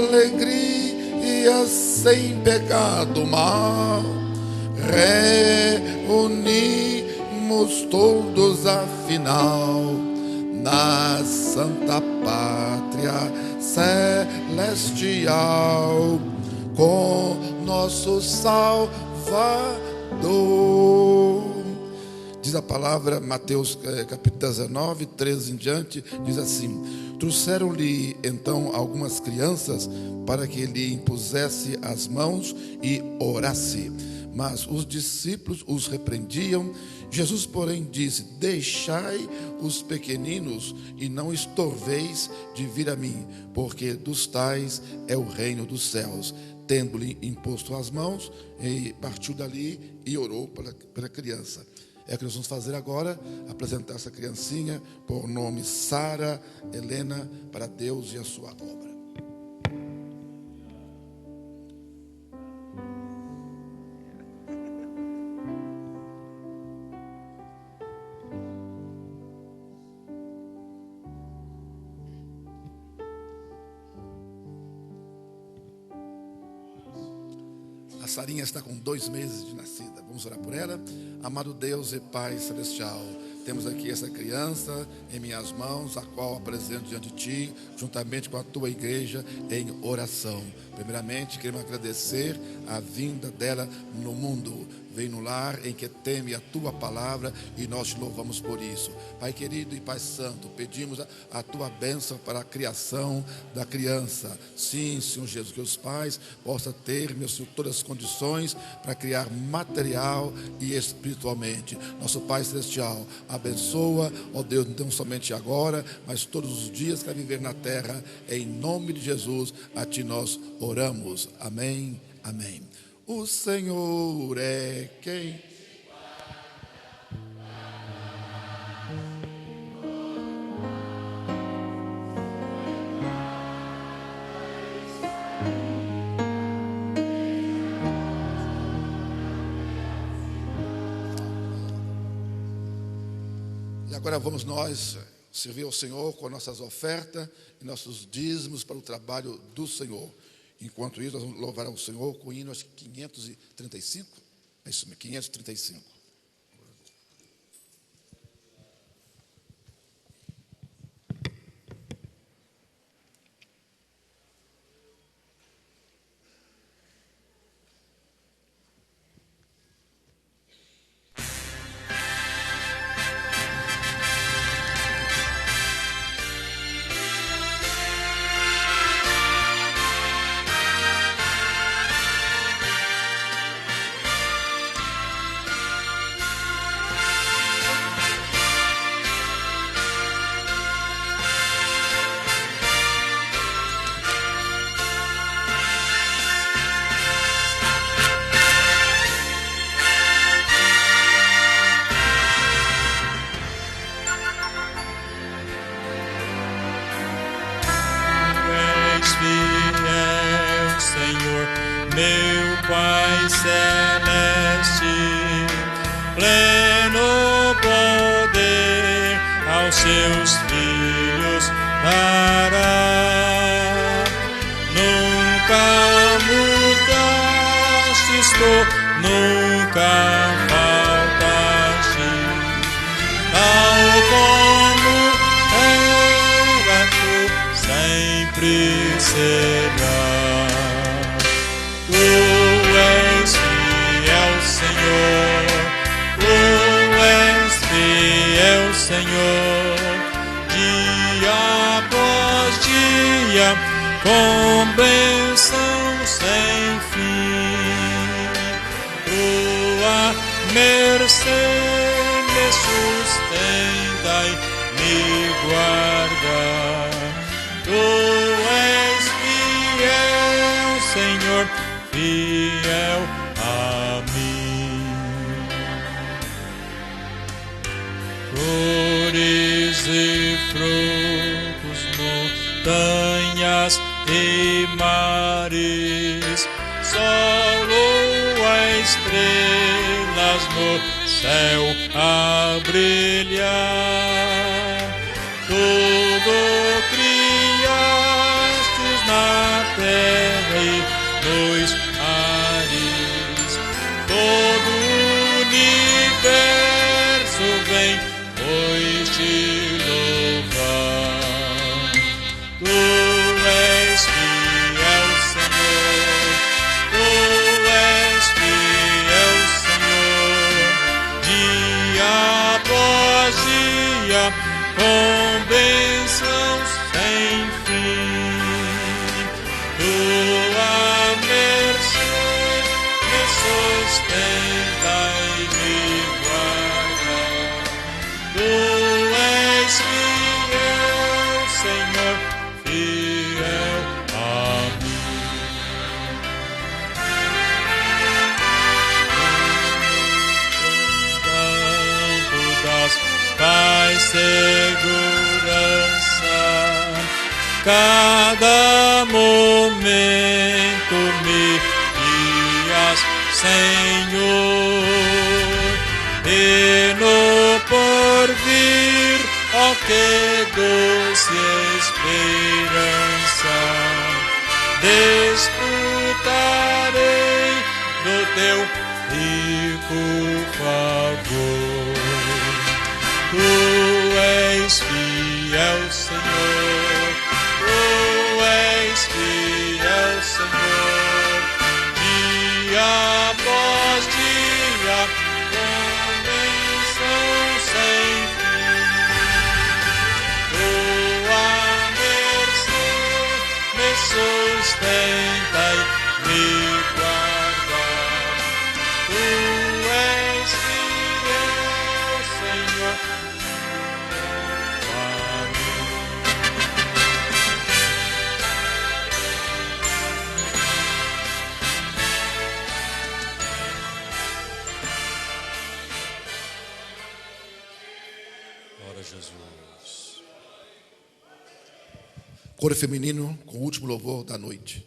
alegria sem pecado mal reunimos todos afinal na santa pátria celestial. com nosso Salvador. Diz a palavra, Mateus capítulo 19, 13 em diante, diz assim: trouxeram-lhe então algumas crianças para que ele impusesse as mãos e orasse. Mas os discípulos os repreendiam. Jesus, porém, disse: deixai os pequeninos e não estorveis de vir a mim, porque dos tais é o reino dos céus. Tendo-lhe imposto as mãos, e partiu dali e orou para a criança. É o que nós vamos fazer agora, apresentar essa criancinha por nome Sara Helena para Deus e a sua obra. A Sarinha está com 2 meses de nascida. Vamos orar por ela. Amado Deus e Pai Celestial, temos aqui essa criança em minhas mãos, a qual apresento diante de Ti, juntamente com a Tua igreja, em oração. Primeiramente, queremos agradecer a vinda dela no mundo. Vem no lar em que teme a Tua palavra e nós te louvamos por isso. Pai querido e Pai santo, pedimos a Tua bênção para a criação da criança. Sim, Senhor Jesus, que os pais possam ter, meu Senhor, todas as condições para criar material e espiritualmente. Nosso Pai Celestial, abençoa, ó Deus, não somente agora, mas todos os dias que vai viver na terra. Em nome de Jesus, a Ti nós oramos. Amém, amém. O Senhor é quem? E agora vamos nós servir ao Senhor com nossas ofertas e nossos dízimos para o trabalho do Senhor. Enquanto isso, nós vamos louvar ao Senhor com o hino 535. É isso mesmo, 535. Meu Pai Celeste, pleno poder aos seus filhos dará. Nunca mudastes tu, nunca faltaste, tal como era tu, sempre será. Senhor, dia após dia, com bênção sem fim. Tua mercê me sustenta e me guarda. Tu és fiel, Senhor, fiel a mim. Flores e frutos, montanhas e mares, sol, lua, estrelas no céu a brilhar. Tudo criastes na terra e nos ares, todo o universo vem pois te louvar. Tu és fiel, Senhor, sustenta e me guarda. Tu és fiel, Senhor, fiel a mim. Tu das paz, segurança, cada momento me guias, Senhor, e no porvir, ó que doce esperança, desfrutarei do teu rico favor. Tu és fiel, Senhor, tu és fiel, Senhor, dia após dia, com bênção sem fim. Tua mercê me sustenta e me guarda. Tu és fiel, Senhor, a mim. Glória a Jesus. Coro feminino com o último louvor da noite.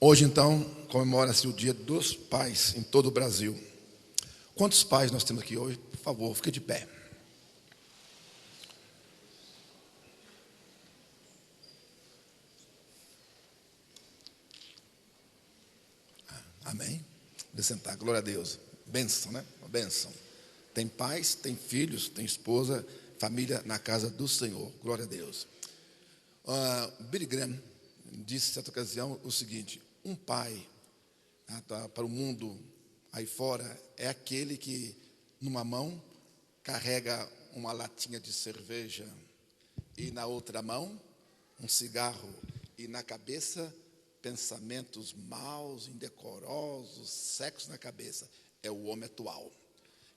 Hoje, então, comemora-se o Dia dos Pais em todo o Brasil. Quantos pais nós temos aqui hoje? Por favor, fique de pé. Amém? Vou sentar, glória a Deus. Bênção, né? Uma bênção. Tem pais, tem filhos, tem esposa, família na casa do Senhor. Glória a Deus. Billy Graham disse em certa ocasião o seguinte: um pai para o mundo aí fora é aquele que numa mão carrega uma latinha de cerveja e na outra mão um cigarro e na cabeça pensamentos maus, indecorosos, sexo na cabeça. É o homem atual.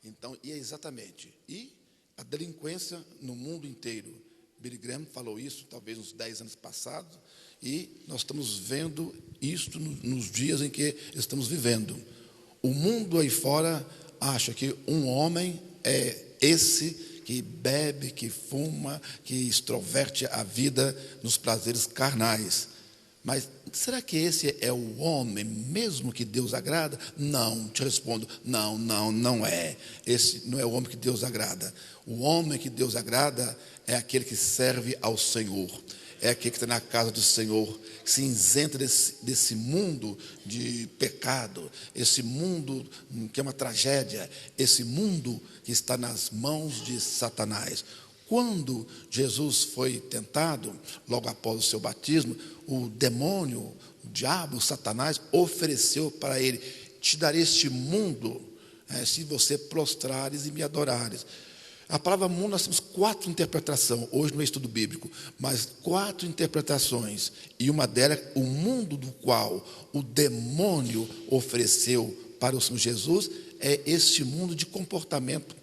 Então, e é exatamente. E a delinquência no mundo inteiro. Billy Graham falou isso talvez uns 10 anos passados, e nós estamos vendo isso nos dias em que estamos vivendo. O mundo aí fora acha que um homem é esse que bebe, que fuma, que extroverte a vida nos prazeres carnais. Mas será que esse é o homem mesmo que Deus agrada? Não, te respondo, não é. Esse não é o homem que Deus agrada. O homem que Deus agrada é aquele que serve ao Senhor. É aquele que está na casa do Senhor, que se isenta desse mundo de pecado, esse mundo que é uma tragédia, esse mundo que está nas mãos de Satanás. Quando Jesus foi tentado, logo após o seu batismo, o demônio, o diabo, o Satanás, ofereceu para ele: te darei este mundo, se você prostrares e me adorares. A palavra mundo, nós temos 4 interpretações, hoje não é estudo bíblico, mas 4 interpretações, e uma delas, o mundo do qual o demônio ofereceu para o Senhor Jesus, é este mundo de comportamento,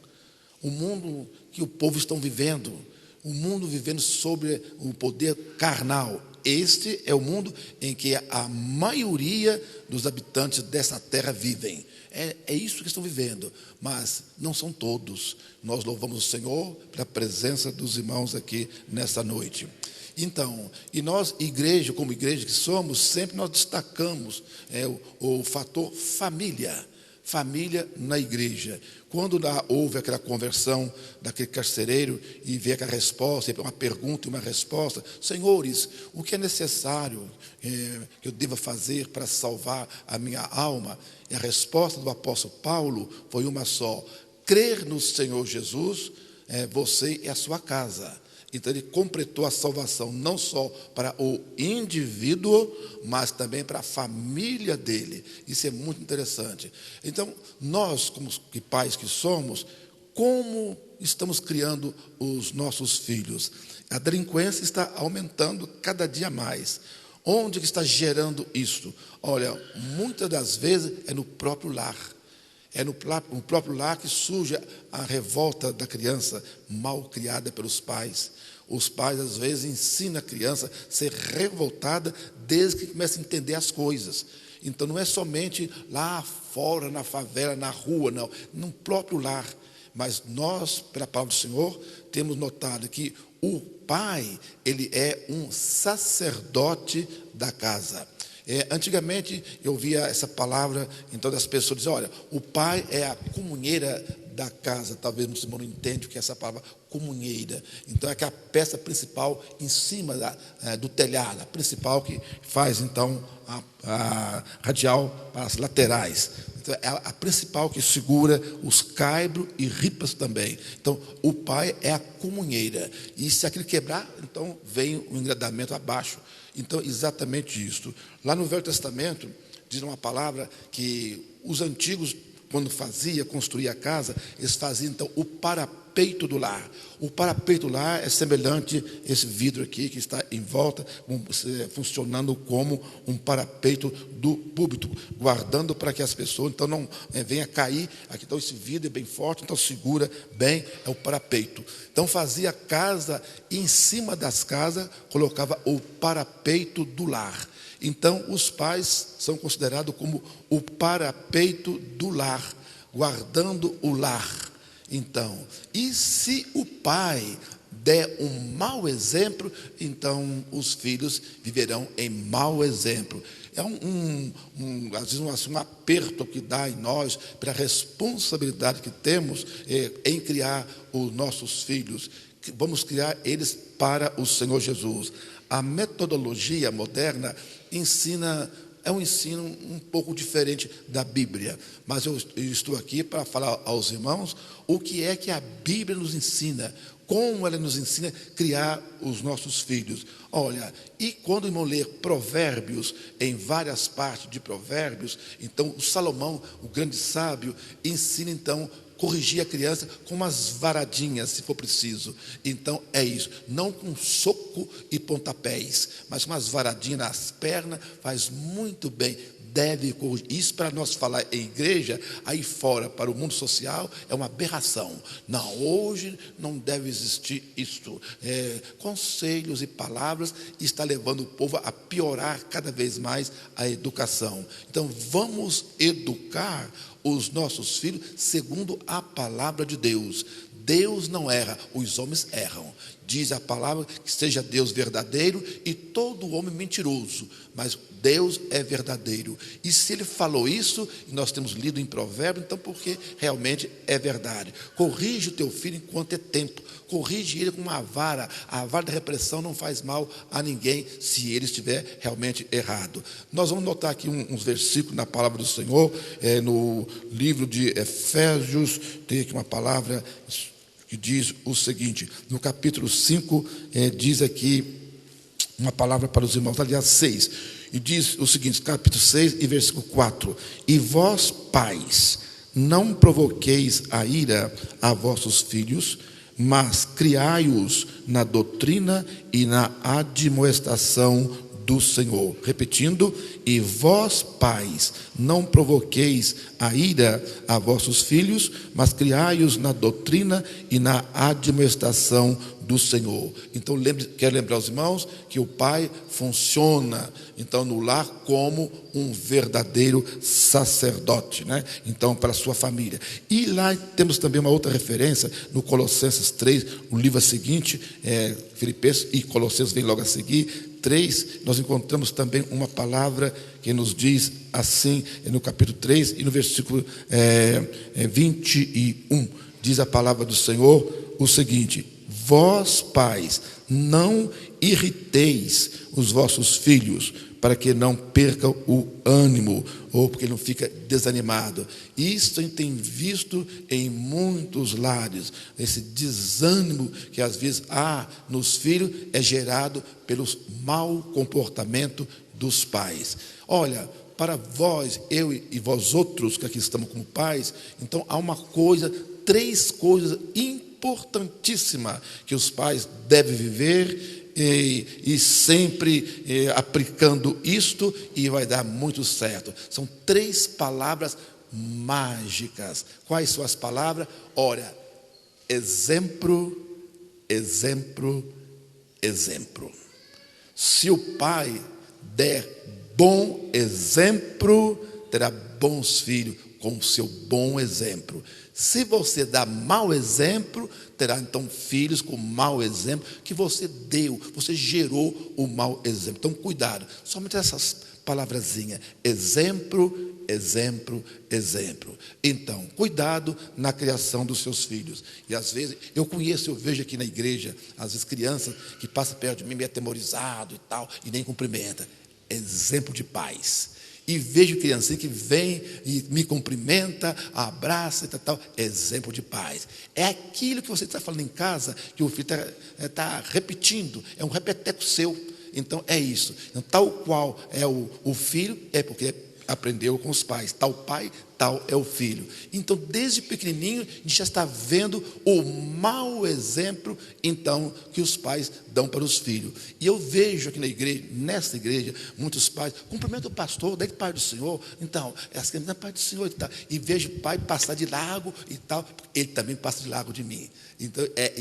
o mundo que o povo está vivendo, o mundo vivendo sobre o poder carnal. Este é o mundo em que a maioria dos habitantes dessa terra vivem. É isso que estão vivendo, mas não são todos. Nós louvamos o Senhor pela presença dos irmãos aqui nessa noite. Então, e nós, igreja, como igreja que somos, sempre nós destacamos o fator família. Família na igreja. Quando houve aquela conversão daquele carcereiro e veio aquela resposta, uma pergunta e uma resposta: senhores, o que é necessário que eu deva fazer para salvar a minha alma? E a resposta do apóstolo Paulo foi uma só: crer no Senhor Jesus, você e a sua casa. Então ele completou a salvação não só para o indivíduo, mas também para a família dele. Isso é muito interessante. Então, nós, como pais que somos, como estamos criando os nossos filhos? A delinquência está aumentando cada dia mais. Onde que está gerando isso? Olha, muitas das vezes é no próprio lar. É no próprio lar que surge a revolta da criança mal criada pelos pais. Os pais, às vezes, ensinam a criança a ser revoltada desde que começa a entender as coisas. Então, não é somente lá fora, na favela, na rua, não. No próprio lar. Mas nós, pela palavra do Senhor, temos notado que o pai, ele é um sacerdote da casa. Antigamente eu via essa palavra, então as pessoas diziam: olha, o pai é a comunheira da casa. Talvez muitos irmãos não entendem o que é essa palavra comunheira. Então é aquela peça principal em cima do telhado, a principal que faz então a radial para as laterais. Então é a principal que segura os caibros e ripas também. Então o pai é a comunheira, e se aquilo quebrar, então vem o engradamento abaixo. Então, exatamente isso. Lá no Velho Testamento, diz uma palavra que os antigos, quando construía a casa, eles faziam, então, o parapeito do lar. O parapeito do lar é semelhante a esse vidro aqui, que está em volta, funcionando como um parapeito do púlpito, guardando para que as pessoas, então, não venham a cair. Aqui, então, esse vidro é bem forte, então, segura bem, é o parapeito. Então, fazia a casa, e em cima das casas, colocava o parapeito do lar. Então, os pais são considerados como o parapeito do lar, guardando o lar. Então, e se o pai der um mau exemplo, então os filhos viverão em mau exemplo. é às vezes um aperto que dá em nós pela responsabilidade que temos em criar os nossos filhos. Vamos criar eles para o Senhor Jesus. A metodologia moderna é um ensino um pouco diferente da Bíblia, mas eu estou aqui para falar aos irmãos o que é que a Bíblia nos ensina, como ela nos ensina a criar os nossos filhos. Olha, e quando o irmão lê Provérbios, em várias partes de Provérbios, então o Salomão, o grande sábio, ensina então corrigir a criança com umas varadinhas, se for preciso. Então é isso, não com soco e pontapés, mas com umas varadinhas nas pernas, faz muito bem. Deve corrigir. Isso, para nós falar em igreja, aí fora, para o mundo social, é uma aberração. Não, hoje não deve existir isto. Conselhos e palavras está levando o povo a piorar cada vez mais a educação. Então vamos educar os nossos filhos segundo a palavra de Deus. Deus não erra, os homens erram. Diz a palavra que seja Deus verdadeiro e todo homem mentiroso, mas Deus é verdadeiro. E se ele falou isso, e nós temos lido em Provérbios, então porque realmente é verdade. Corrige o teu filho enquanto é tempo. Corrige ele com uma vara. A vara da repressão não faz mal a ninguém se ele estiver realmente errado. Nós vamos notar aqui uns versículos na palavra do Senhor, no livro de Efésios, tem aqui uma palavra que diz o seguinte, no capítulo 5, diz aqui uma palavra para os irmãos, aliás 6, e diz o seguinte, capítulo 6 e versículo 4, e vós pais, não provoqueis a ira a vossos filhos, mas criai-os na doutrina e na admoestação do Senhor. Repetindo, e vós pais, não provoqueis a ira a vossos filhos, mas criai-os na doutrina e na admoestação do Senhor. Então quero lembrar aos irmãos que o pai funciona então no lar como um verdadeiro sacerdote, né? Então para a sua família. E lá temos também uma outra referência no Colossenses 3, o livro seguinte, Filipenses e Colossenses vem logo a seguir. 3, nós encontramos também uma palavra que nos diz assim, no capítulo 3 e no versículo 21, diz a palavra do Senhor o seguinte: vós pais, não irriteis os vossos filhos, para que não percam o ânimo, ou porque não fica desanimado. Isso a gente tem visto em muitos lares. Esse desânimo que às vezes há nos filhos é gerado pelo mau comportamento dos pais. Olha, para vós, eu e vós outros que aqui estamos como pais, então há uma coisa, 3 coisas importantíssimas que os pais devem viver e sempre aplicando isto, e vai dar muito certo. São 3 palavras mágicas. Quais são as palavras? Olha, exemplo, exemplo, exemplo. Se o pai der bom exemplo, terá bons filhos com o seu bom exemplo. Se você dá mau exemplo, terá então filhos com mau exemplo que você deu, você gerou o mau exemplo. Então cuidado, somente essas palavrazinhas, exemplo, exemplo, exemplo. Então, cuidado na criação dos seus filhos. E às vezes, eu vejo aqui na igreja, às vezes crianças que passam perto de mim meio atemorizado e tal, e nem cumprimenta. Exemplo de pais. E vejo criancinha que vem e me cumprimenta, abraça e tal. Exemplo de pais. É aquilo que você está falando em casa, que o filho está repetindo. É um repeteco seu. Então, é isso. Então, tal qual é o filho, é porque aprendeu com os pais. Tal pai, tal é o filho. Então, desde pequenininho, a gente já está vendo o mau exemplo, então, que os pais dão para os filhos. E eu vejo aqui na igreja, nessa igreja, muitos pais, cumprimento o pastor, daí pai do Senhor, então, essa criança é pai do Senhor e tal. E vejo o pai passar de largo e tal, ele também passa de largo de mim. Então, é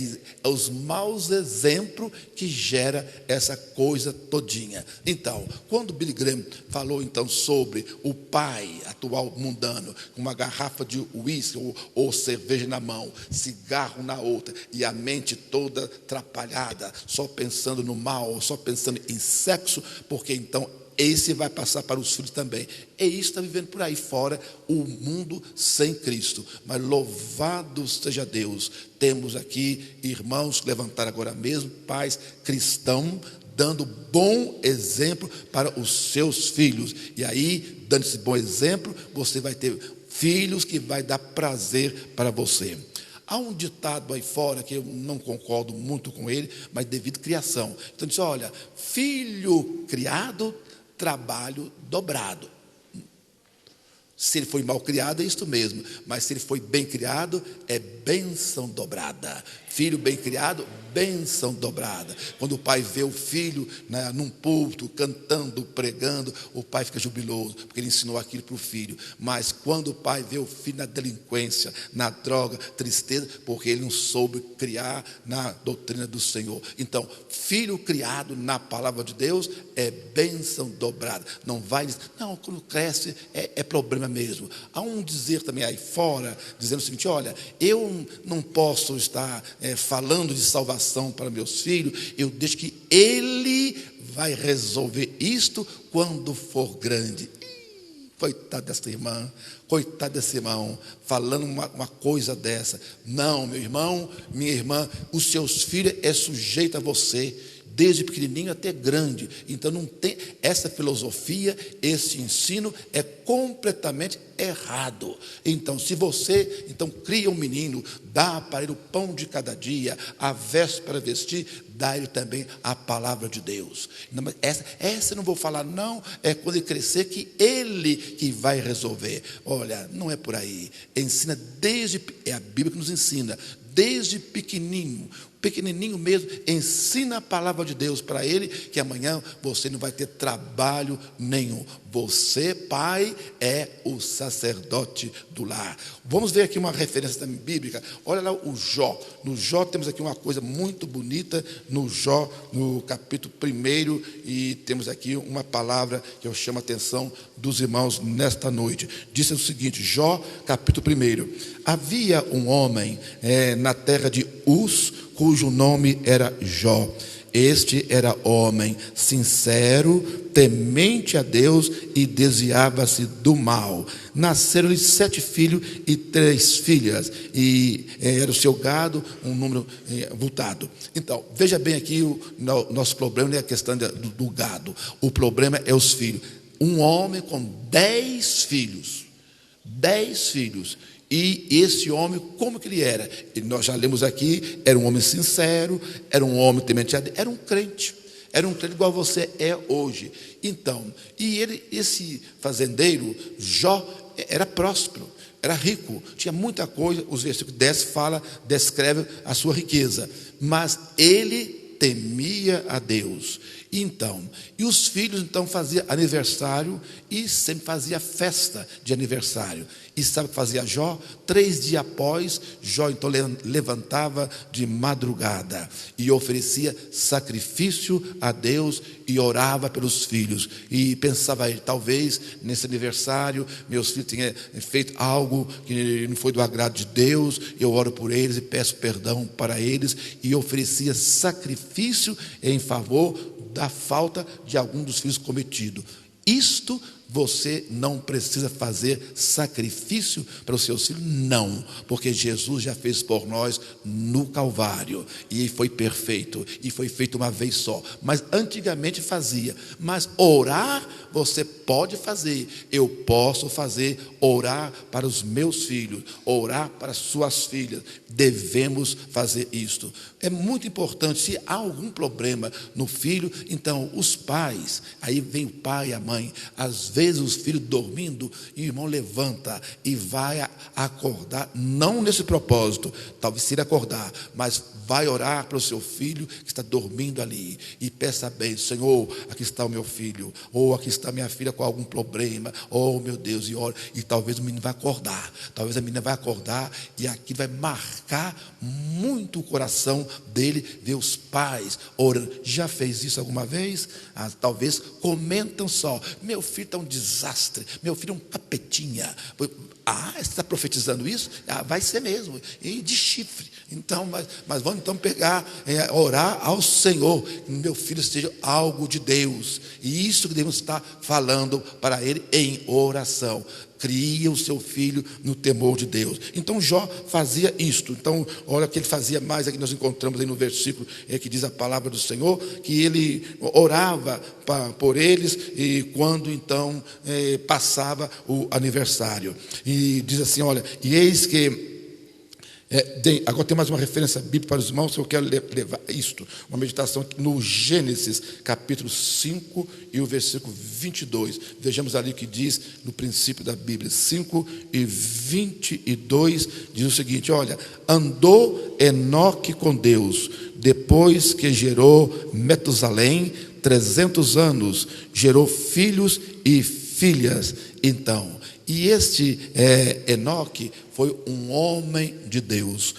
os maus exemplos que gera essa coisa todinha. Então, quando Billy Graham falou então sobre o pai atual mundano, com uma garrafa de uísque ou cerveja na mão, cigarro na outra, e a mente toda atrapalhada, só pensando no mal, só pensando em sexo, porque então esse vai passar para os filhos também. É isso que está vivendo por aí fora, o mundo sem Cristo. Mas louvado seja Deus, temos aqui irmãos que levantaram agora mesmo, pais cristãos, dando bom exemplo para os seus filhos. E aí, dando esse bom exemplo, você vai ter filhos que vai dar prazer para você. Há um ditado aí fora que eu não concordo muito com ele, mas devido à criação. Então diz: olha, filho criado, trabalho dobrado. Se ele foi mal criado, é isso mesmo. Mas se ele foi bem criado, é bênção dobrada. Filho bem criado, bênção dobrada. Quando o pai vê o filho, né, num púlpito, cantando, pregando, o pai fica jubiloso, porque ele ensinou aquilo para o filho. Mas quando o pai vê o filho na delinquência, na droga, tristeza, porque ele não soube criar na doutrina do Senhor. Então, filho criado na palavra de Deus é bênção dobrada. Não vai dizer, não, quando cresce é problema mesmo. Há um dizer também aí fora, dizendo o seguinte: olha, eu não posso estar falando de salvação para meus filhos, eu deixo que ele vai resolver isto quando for grande. Coitado dessa irmã, coitado desse irmão, falando uma coisa dessa. Não, meu irmão, minha irmã, os seus filhos é sujeito a você, desde pequenininho até grande. Então não tem essa filosofia, esse ensino é completamente errado. Então, se você cria um menino, dá para ele o pão de cada dia, a veste para vestir, dá ele também a palavra de Deus. Não, mas essa eu não vou falar, não, é quando ele crescer que ele que vai resolver. Olha, não é por aí. Ensina é a Bíblia que nos ensina, desde pequenininho mesmo, ensina a palavra de Deus para ele, que amanhã você não vai ter trabalho nenhum. Você, pai, é o sacerdote do lar. Vamos ver aqui uma referência também bíblica. Olha lá o Jó. No Jó temos aqui uma coisa muito bonita, no Jó, no capítulo 1, e temos aqui uma palavra que eu chamo a atenção dos irmãos nesta noite. Diz o seguinte, Jó, capítulo 1. Havia um homem na terra de Uz, cujo nome era Jó. Este era homem sincero, temente a Deus e desviava-se do mal. Nasceram-lhe 7 filhos e 3 filhas, e era o seu gado, um número avultado. Então, veja bem aqui, o nosso problema não é a questão do gado, o problema é os filhos. Um homem com 10 filhos, 10 filhos. E esse homem, como que ele era? Nós já lemos aqui, era um homem sincero, era um homem temente a Deus, era um crente igual você é hoje. Então, esse fazendeiro, Jó, era próspero, era rico, tinha muita coisa. Os versículos 10 descreve a sua riqueza, mas ele temia a Deus. Então, e os filhos faziam aniversário e sempre fazia festa de aniversário. E sabe o que fazia Jó? 3 dias após, Jó então levantava de madrugada e oferecia sacrifício a Deus e orava pelos filhos. E pensava, talvez nesse aniversário meus filhos tenham feito algo que não foi do agrado de Deus, eu oro por eles e peço perdão para eles, e oferecia sacrifício em favor da falta de algum dos filhos cometido. Isto você não precisa fazer sacrifício para os seus filhos, não, porque Jesus já fez por nós no Calvário, e foi perfeito, e foi feito uma vez só. Mas antigamente fazia, mas orar você pode fazer, eu posso fazer, orar para os meus filhos, orar para as suas filhas, devemos fazer isto. É muito importante. Se há algum problema no filho, então os pais, aí vem o pai e a mãe, às vezes os filhos dormindo, e o irmão levanta e vai acordar, não nesse propósito, talvez se ele acordar, mas vai orar para o seu filho que está dormindo ali, e peça bem, Senhor, aqui está o meu filho, ou aqui está minha filha com algum problema, oh meu Deus, e ora, e talvez o menino vai acordar, talvez a menina vai acordar, e aqui vai marcar muito o coração dele, ver os pais orando. Já fez isso alguma vez? Talvez comentam só, meu filho está um desastre, meu filho é um capetinha. Você está profetizando isso? Vai ser mesmo, e de chifre. Então, mas vamos então pegar, orar ao Senhor, que meu filho seja algo de Deus, e isso que devemos estar falando para ele em oração. Cria o seu filho no temor de Deus. Então Jó fazia isto. Então olha o que ele fazia mais. Aqui nós encontramos aí no versículo que diz a palavra do Senhor, que ele orava por eles e quando então passava o aniversário. E diz assim, olha, e eis que agora tem mais uma referência bíblica para os irmãos, que eu quero levar isto, uma meditação aqui no Gênesis, capítulo 5 e o versículo 22. Vejamos ali o que diz no princípio da Bíblia, 5 e 22, diz o seguinte, olha, andou Enoque com Deus, depois que gerou Metusalém, 300 anos, gerou filhos e filhas, então. E este Enoque foi um homem de Deus.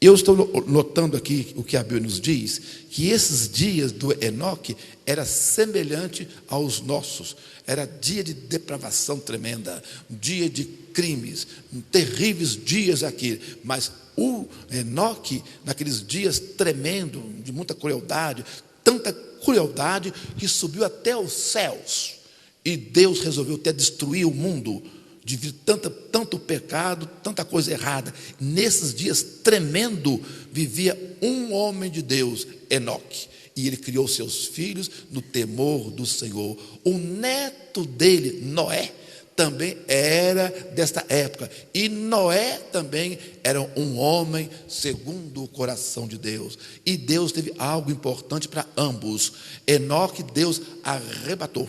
Eu estou notando aqui o que a Bíblia nos diz, que esses dias do Enoque era semelhante aos nossos. Era dia de depravação tremenda, dia de crimes, terríveis dias aqui. Mas o Enoque, naqueles dias tremendo, de muita crueldade, tanta crueldade que subiu até os céus. E Deus resolveu até destruir o mundo, devido tanto pecado, tanta coisa errada. Nesses dias tremendo, vivia um homem de Deus, Enoque. E ele criou seus filhos no temor do Senhor. O neto dele, Noé, também era desta época. E Noé também era um homem segundo o coração de Deus. E Deus teve algo importante para ambos. Enoque, Deus arrebatou.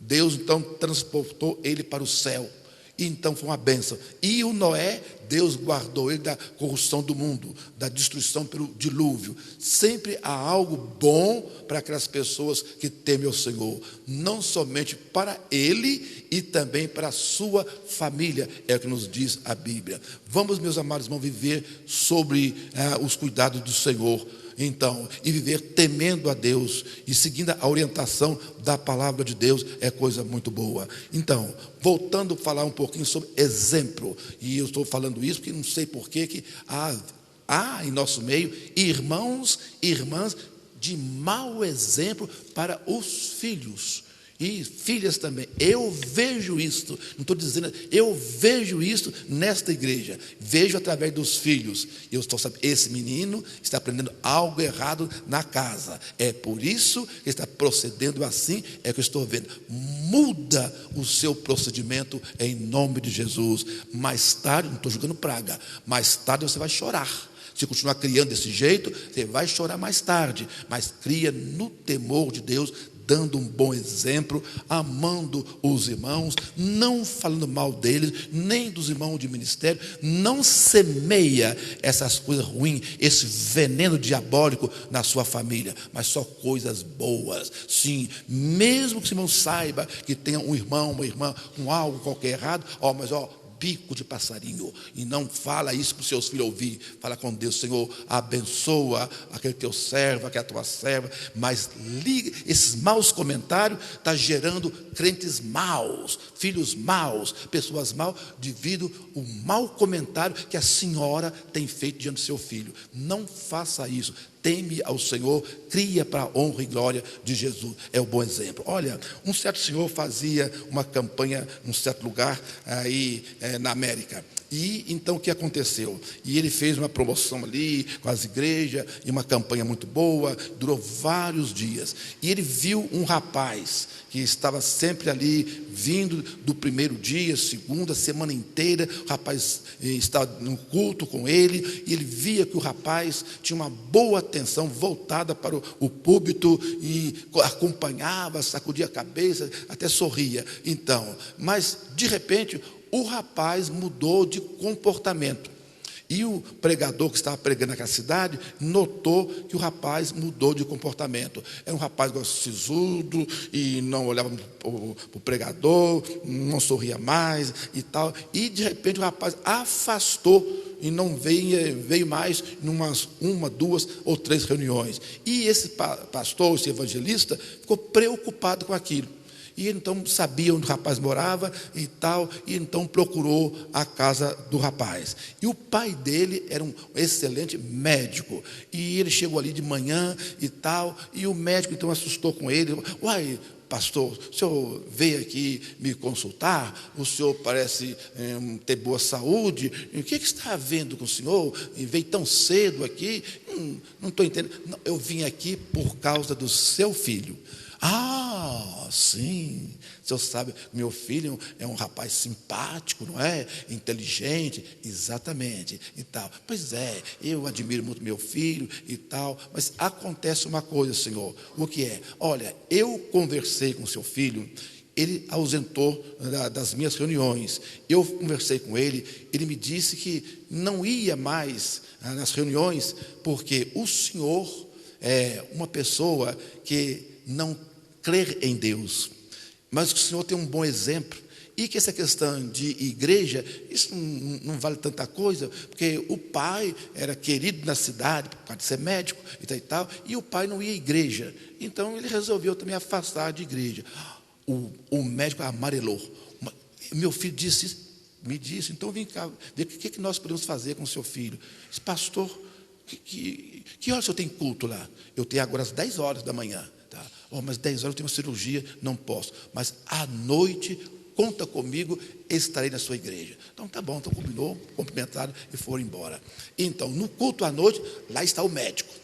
Deus então transportou ele para o céu. E então foi uma bênção. E o Noé, Deus guardou ele da corrupção do mundo, da destruição pelo dilúvio. Sempre há algo bom para aquelas pessoas que temem ao Senhor. Não somente para ele e também para a sua família. É o que nos diz a Bíblia. Vamos, meus amados irmãos, viver sobre os cuidados do Senhor. Então, e viver temendo a Deus e seguindo a orientação da palavra de Deus é coisa muito boa. Então, voltando a falar um pouquinho sobre exemplo, e eu estou falando isso porque não sei por que há em nosso meio irmãos e irmãs de mau exemplo para os filhos. E filhas também. Eu vejo isto, não estou dizendo, eu vejo isto nesta igreja, vejo através dos filhos. Eu estou sabendo, esse menino está aprendendo algo errado na casa. É por isso que está procedendo assim, é que eu estou vendo. Muda o seu procedimento em nome de Jesus. Mais tarde, não estou jogando praga, mais tarde você vai chorar. Se continuar criando desse jeito, você vai chorar mais tarde. Mas cria no temor de Deus, dando um bom exemplo, amando os irmãos, não falando mal deles, nem dos irmãos de ministério, não semeia essas coisas ruins, esse veneno diabólico na sua família, mas só coisas boas. Sim, mesmo que o irmão saiba que tenha um irmão, uma irmã com algo qualquer errado, mas bico de passarinho, e não fala isso para os seus filhos ouvir. Fala com Deus, Senhor, abençoa aquele teu servo, aquela tua serva, mas liga, esses maus comentários está gerando crentes maus, filhos maus, pessoas maus, devido ao mau comentário que a senhora tem feito diante do seu filho. Não faça isso. Teme ao Senhor, cria para a honra e glória de Jesus. É o bom exemplo. Olha, um certo senhor fazia uma campanha num certo lugar aí na América. E então o que aconteceu? E ele fez uma promoção ali com as igrejas, e uma campanha muito boa, durou vários dias. E ele viu um rapaz que estava sempre ali, vindo do primeiro dia, segunda, semana inteira. O rapaz estava no culto com ele, e ele via que o rapaz tinha uma boa atenção voltada para o púlpito, e acompanhava, sacudia a cabeça, até sorria. Então, mas de repente o rapaz mudou de comportamento. E o pregador que estava pregando naquela cidade notou que o rapaz mudou de comportamento. Era um rapaz sisudo e não olhava para o pregador, não sorria mais e tal. E de repente o rapaz afastou e não veio mais em uma, 2 ou 3 reuniões. E esse pastor, esse evangelista, ficou preocupado com aquilo. E ele então sabia onde o rapaz morava e tal, e então procurou a casa do rapaz. E o pai dele era um excelente médico. E ele chegou ali de manhã e tal, e o médico então assustou com ele. Uai, pastor, o senhor veio aqui me consultar, o senhor parece ter boa saúde, o que está havendo com o senhor? E veio tão cedo aqui, não estou entendendo. Não, eu vim aqui por causa do seu filho. Ah, sim, o senhor sabe, meu filho é um rapaz simpático, não é? Inteligente, exatamente, e tal. Pois é, eu admiro muito meu filho e tal, mas acontece uma coisa, senhor, o que é? Olha, eu conversei com seu filho, ele ausentou das minhas reuniões, eu conversei com ele, ele me disse que não ia mais nas reuniões, porque o senhor é uma pessoa que não crer em Deus, mas que o senhor tem um bom exemplo, e que essa questão de igreja, isso não vale tanta coisa, porque o pai era querido na cidade, por causa de ser médico e tal, e o pai não ia à igreja, então ele resolveu também afastar de igreja. O médico amarelou, meu filho me disse, então vem cá, ver o que nós podemos fazer com o seu filho. Disse, pastor, que horas o senhor tem culto lá? Eu tenho agora às 10 horas da manhã. Mas 10 horas eu tenho uma cirurgia, não posso. Mas à noite, conta comigo, estarei na sua igreja. Então tá bom, então combinou, cumprimentaram e foram embora. Então, no culto à noite, lá está o médico.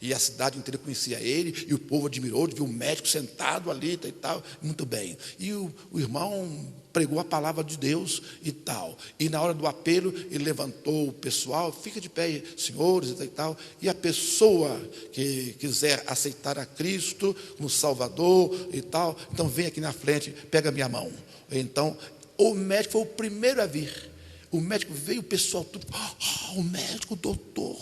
E a cidade inteira conhecia ele, e o povo admirou, viu o médico sentado ali e tal, muito bem. E o irmão pregou a palavra de Deus e tal. E na hora do apelo, ele levantou o pessoal, fica de pé, senhores e tal. E a pessoa que quiser aceitar a Cristo como Salvador e tal, então vem aqui na frente, pega a minha mão. Então, o médico foi o primeiro a vir. O médico veio, o pessoal tudo, o médico, o doutor,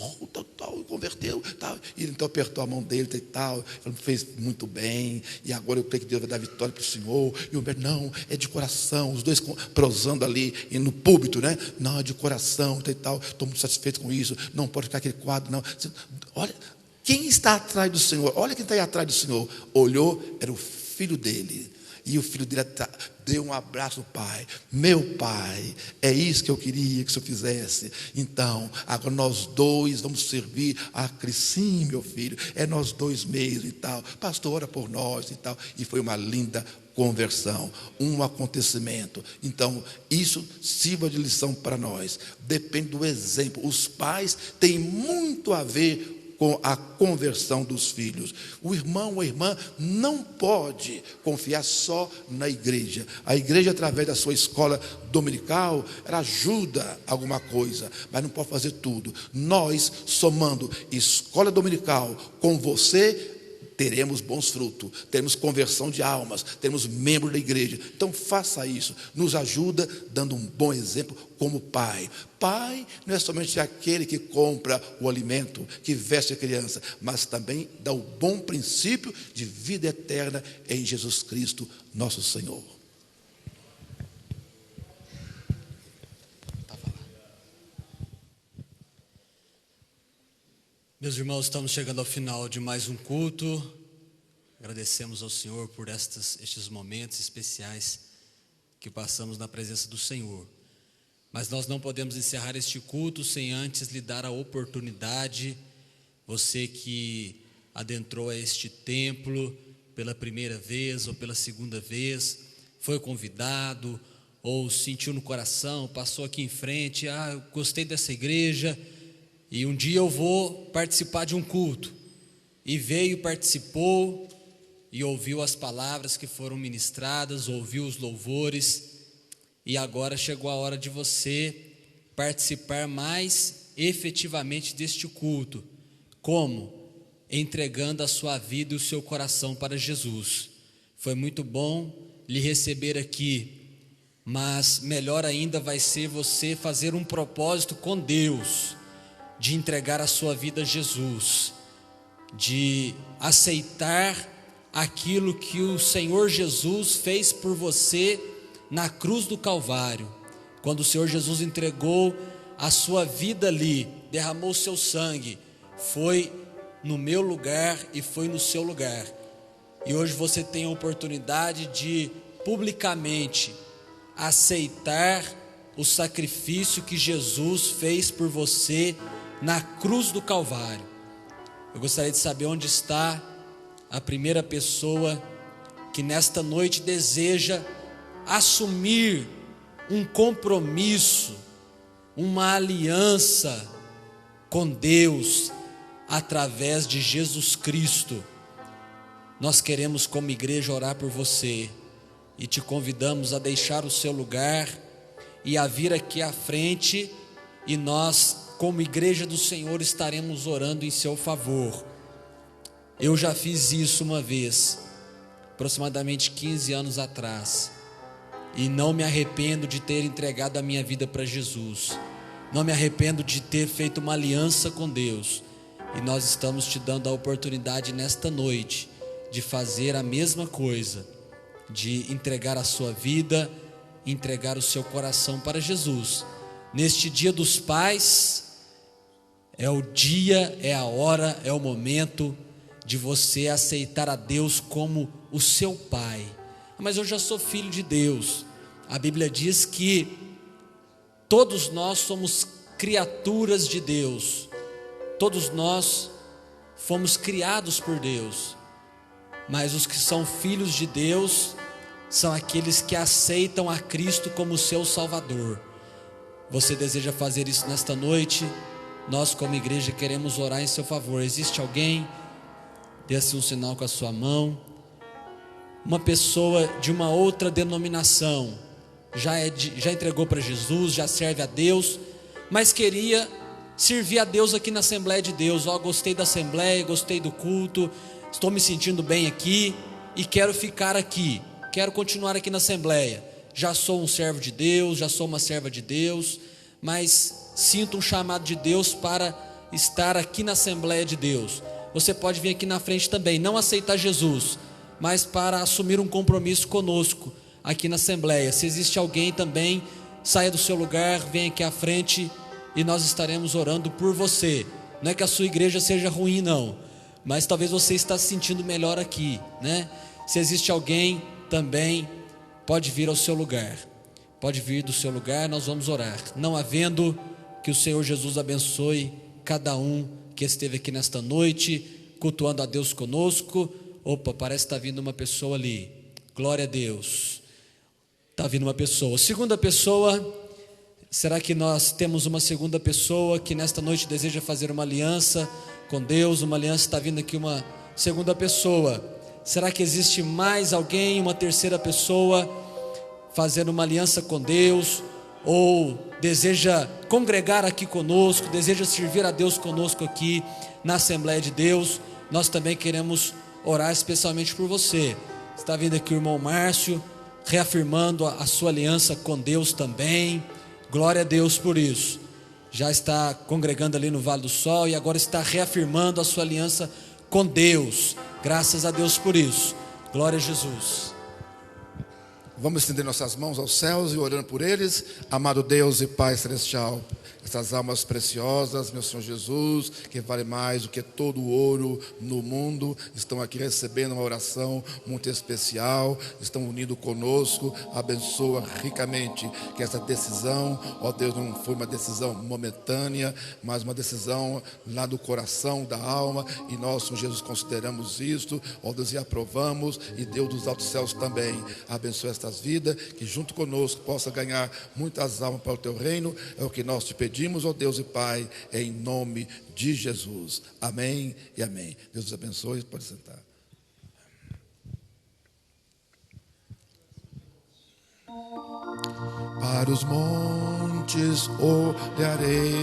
tal, converteu, tal. E ele então apertou a mão dele e tal, falou, fez muito bem, e agora eu creio que Deus vai dar vitória para o senhor. E o médico, não, é de coração, os dois prosando ali no púlpito, né? Não, é de coração e tal, estou muito satisfeito com isso, não pode ficar aquele quadro, não. Olha, quem está atrás do Senhor? Olha quem está aí atrás do Senhor. Olhou, era o filho dele. E o filho dele deu um abraço ao pai. Meu pai, é isso que eu queria que o senhor fizesse. Então, agora nós dois vamos servir a Cristo. Sim, meu filho, é nós dois mesmo e tal. Pastor, ora por nós e tal. E foi uma linda conversão, um acontecimento. Então, isso sirva de lição para nós. Depende do exemplo. Os pais têm muito a ver com a conversão dos filhos. O irmão ou a irmã não pode confiar só na igreja. A igreja, através da sua escola dominical, ela ajuda alguma coisa, mas não pode fazer tudo. Nós, somando escola dominical com você, teremos bons frutos, teremos conversão de almas, teremos membros da igreja. Então faça isso, nos ajuda dando um bom exemplo como pai. Pai não é somente aquele que compra o alimento, que veste a criança, mas também dá o bom princípio de vida eterna em Jesus Cristo, nosso Senhor. Meus irmãos, estamos chegando ao final de mais um culto. Agradecemos ao Senhor por estes momentos especiais que passamos na presença do Senhor. Mas nós não podemos encerrar este culto sem antes lhe dar a oportunidade, você que adentrou a este templo pela primeira vez ou pela segunda vez, foi convidado ou sentiu no coração, passou aqui em frente, eu gostei dessa igreja, e um dia eu vou participar de um culto. E veio, participou e ouviu as palavras que foram ministradas, ouviu os louvores. E agora chegou a hora de você participar mais efetivamente deste culto. Como? Entregando a sua vida e o seu coração para Jesus. Foi muito bom lhe receber aqui, mas melhor ainda vai ser você fazer um propósito com Deus, de entregar a sua vida a Jesus, de aceitar aquilo que o Senhor Jesus fez por você na cruz do Calvário. Quando o Senhor Jesus entregou a sua vida ali, derramou o seu sangue, foi no meu lugar e foi no seu lugar. E hoje você tem a oportunidade de publicamente aceitar o sacrifício que Jesus fez por você na cruz do Calvário. Eu gostaria de saber onde está a primeira pessoa que nesta noite deseja assumir um compromisso, uma aliança com Deus através de Jesus Cristo. Nós queremos, como igreja, orar por você e te convidamos a deixar o seu lugar e a vir aqui à frente, e nós, como igreja do Senhor, estaremos orando em seu favor. Eu já fiz isso uma vez, aproximadamente 15 anos atrás, e não me arrependo de ter entregado a minha vida para Jesus, não me arrependo de ter feito uma aliança com Deus, e nós estamos te dando a oportunidade nesta noite de fazer a mesma coisa, de entregar a sua vida, entregar o seu coração para Jesus. Neste dia dos pais, é o dia, é a hora, é o momento de você aceitar a Deus como o seu pai. Mas eu já sou filho de Deus. A Bíblia diz que todos nós somos criaturas de Deus, todos nós fomos criados por Deus, mas os que são filhos de Deus são aqueles que aceitam a Cristo como seu Salvador. Você deseja fazer isso nesta noite? Nós, como igreja, queremos orar em seu favor. Existe alguém? Dê-se um sinal com a sua mão. Uma pessoa de uma outra denominação, já entregou para Jesus, já serve a Deus, mas queria servir a Deus aqui na Assembleia de Deus. Gostei da Assembleia, gostei do culto, estou me sentindo bem aqui e quero ficar aqui, quero continuar aqui na Assembleia. Já sou um servo de Deus, já sou uma serva de Deus, mas sinto um chamado de Deus para estar aqui na Assembleia de Deus. Você pode vir aqui na frente também, não aceitar Jesus, mas para assumir um compromisso conosco aqui na Assembleia. Se existe alguém também, saia do seu lugar, venha aqui à frente e nós estaremos orando por você. Não é que a sua igreja seja ruim não, mas talvez você está se sentindo melhor aqui, né? Se existe alguém também, pode vir ao seu lugar, pode vir do seu lugar, nós vamos orar. Não havendo, que o Senhor Jesus abençoe cada um que esteve aqui nesta noite, cultuando a Deus conosco. Opa, parece que está vindo uma pessoa ali, glória a Deus, está vindo uma pessoa. Segunda pessoa, será que nós temos uma segunda pessoa que nesta noite deseja fazer uma aliança com Deus? Uma aliança, está vindo aqui uma segunda pessoa. Será que existe mais alguém, uma terceira pessoa, fazendo uma aliança com Deus, ou deseja congregar aqui conosco, deseja servir a Deus conosco aqui na Assembleia de Deus? Nós também queremos orar especialmente por você. Está vindo aqui o irmão Márcio, reafirmando a sua aliança com Deus também. Glória a Deus por isso. Já está congregando ali no Vale do Sol e agora está reafirmando a sua aliança com Deus. Graças a Deus por isso. Glória a Jesus. Vamos estender nossas mãos aos céus e orando por eles. Amado Deus e Pai Celestial, essas almas preciosas, meu Senhor Jesus, que vale mais do que todo o ouro no mundo, estão aqui recebendo uma oração muito especial, estão unidos conosco. Abençoa ricamente que essa decisão, ó Deus, não foi uma decisão momentânea, mas uma decisão lá do coração, da alma, e nós, Senhor Jesus, consideramos isto, ó Deus, e aprovamos, e Deus dos altos céus também abençoa estas vidas, que junto conosco possa ganhar muitas almas para o teu reino. É o que nós te pedimos, ó Deus e Pai, em nome de Jesus. Amém e amém. Deus os abençoe. Pode sentar. Para os montes olharei,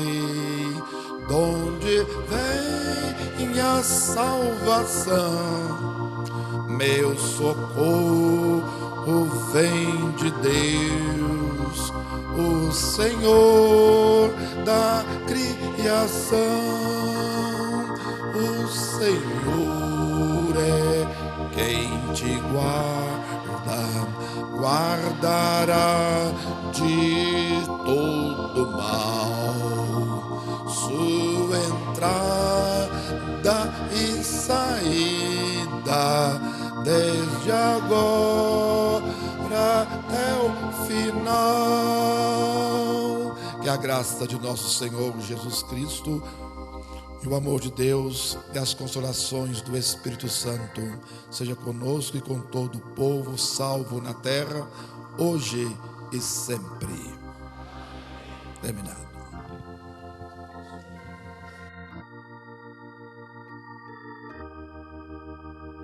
donde vem a salvação. Meu socorro vem de Deus, o Senhor da criação. O Senhor é quem te guardará de todo mal. Sua entrada e saída desde agora até o final. Que a graça de nosso Senhor Jesus Cristo, E o amor de Deus e as consolações do Espírito Santo seja conosco e com todo o povo salvo na terra, hoje e sempre. Terminado.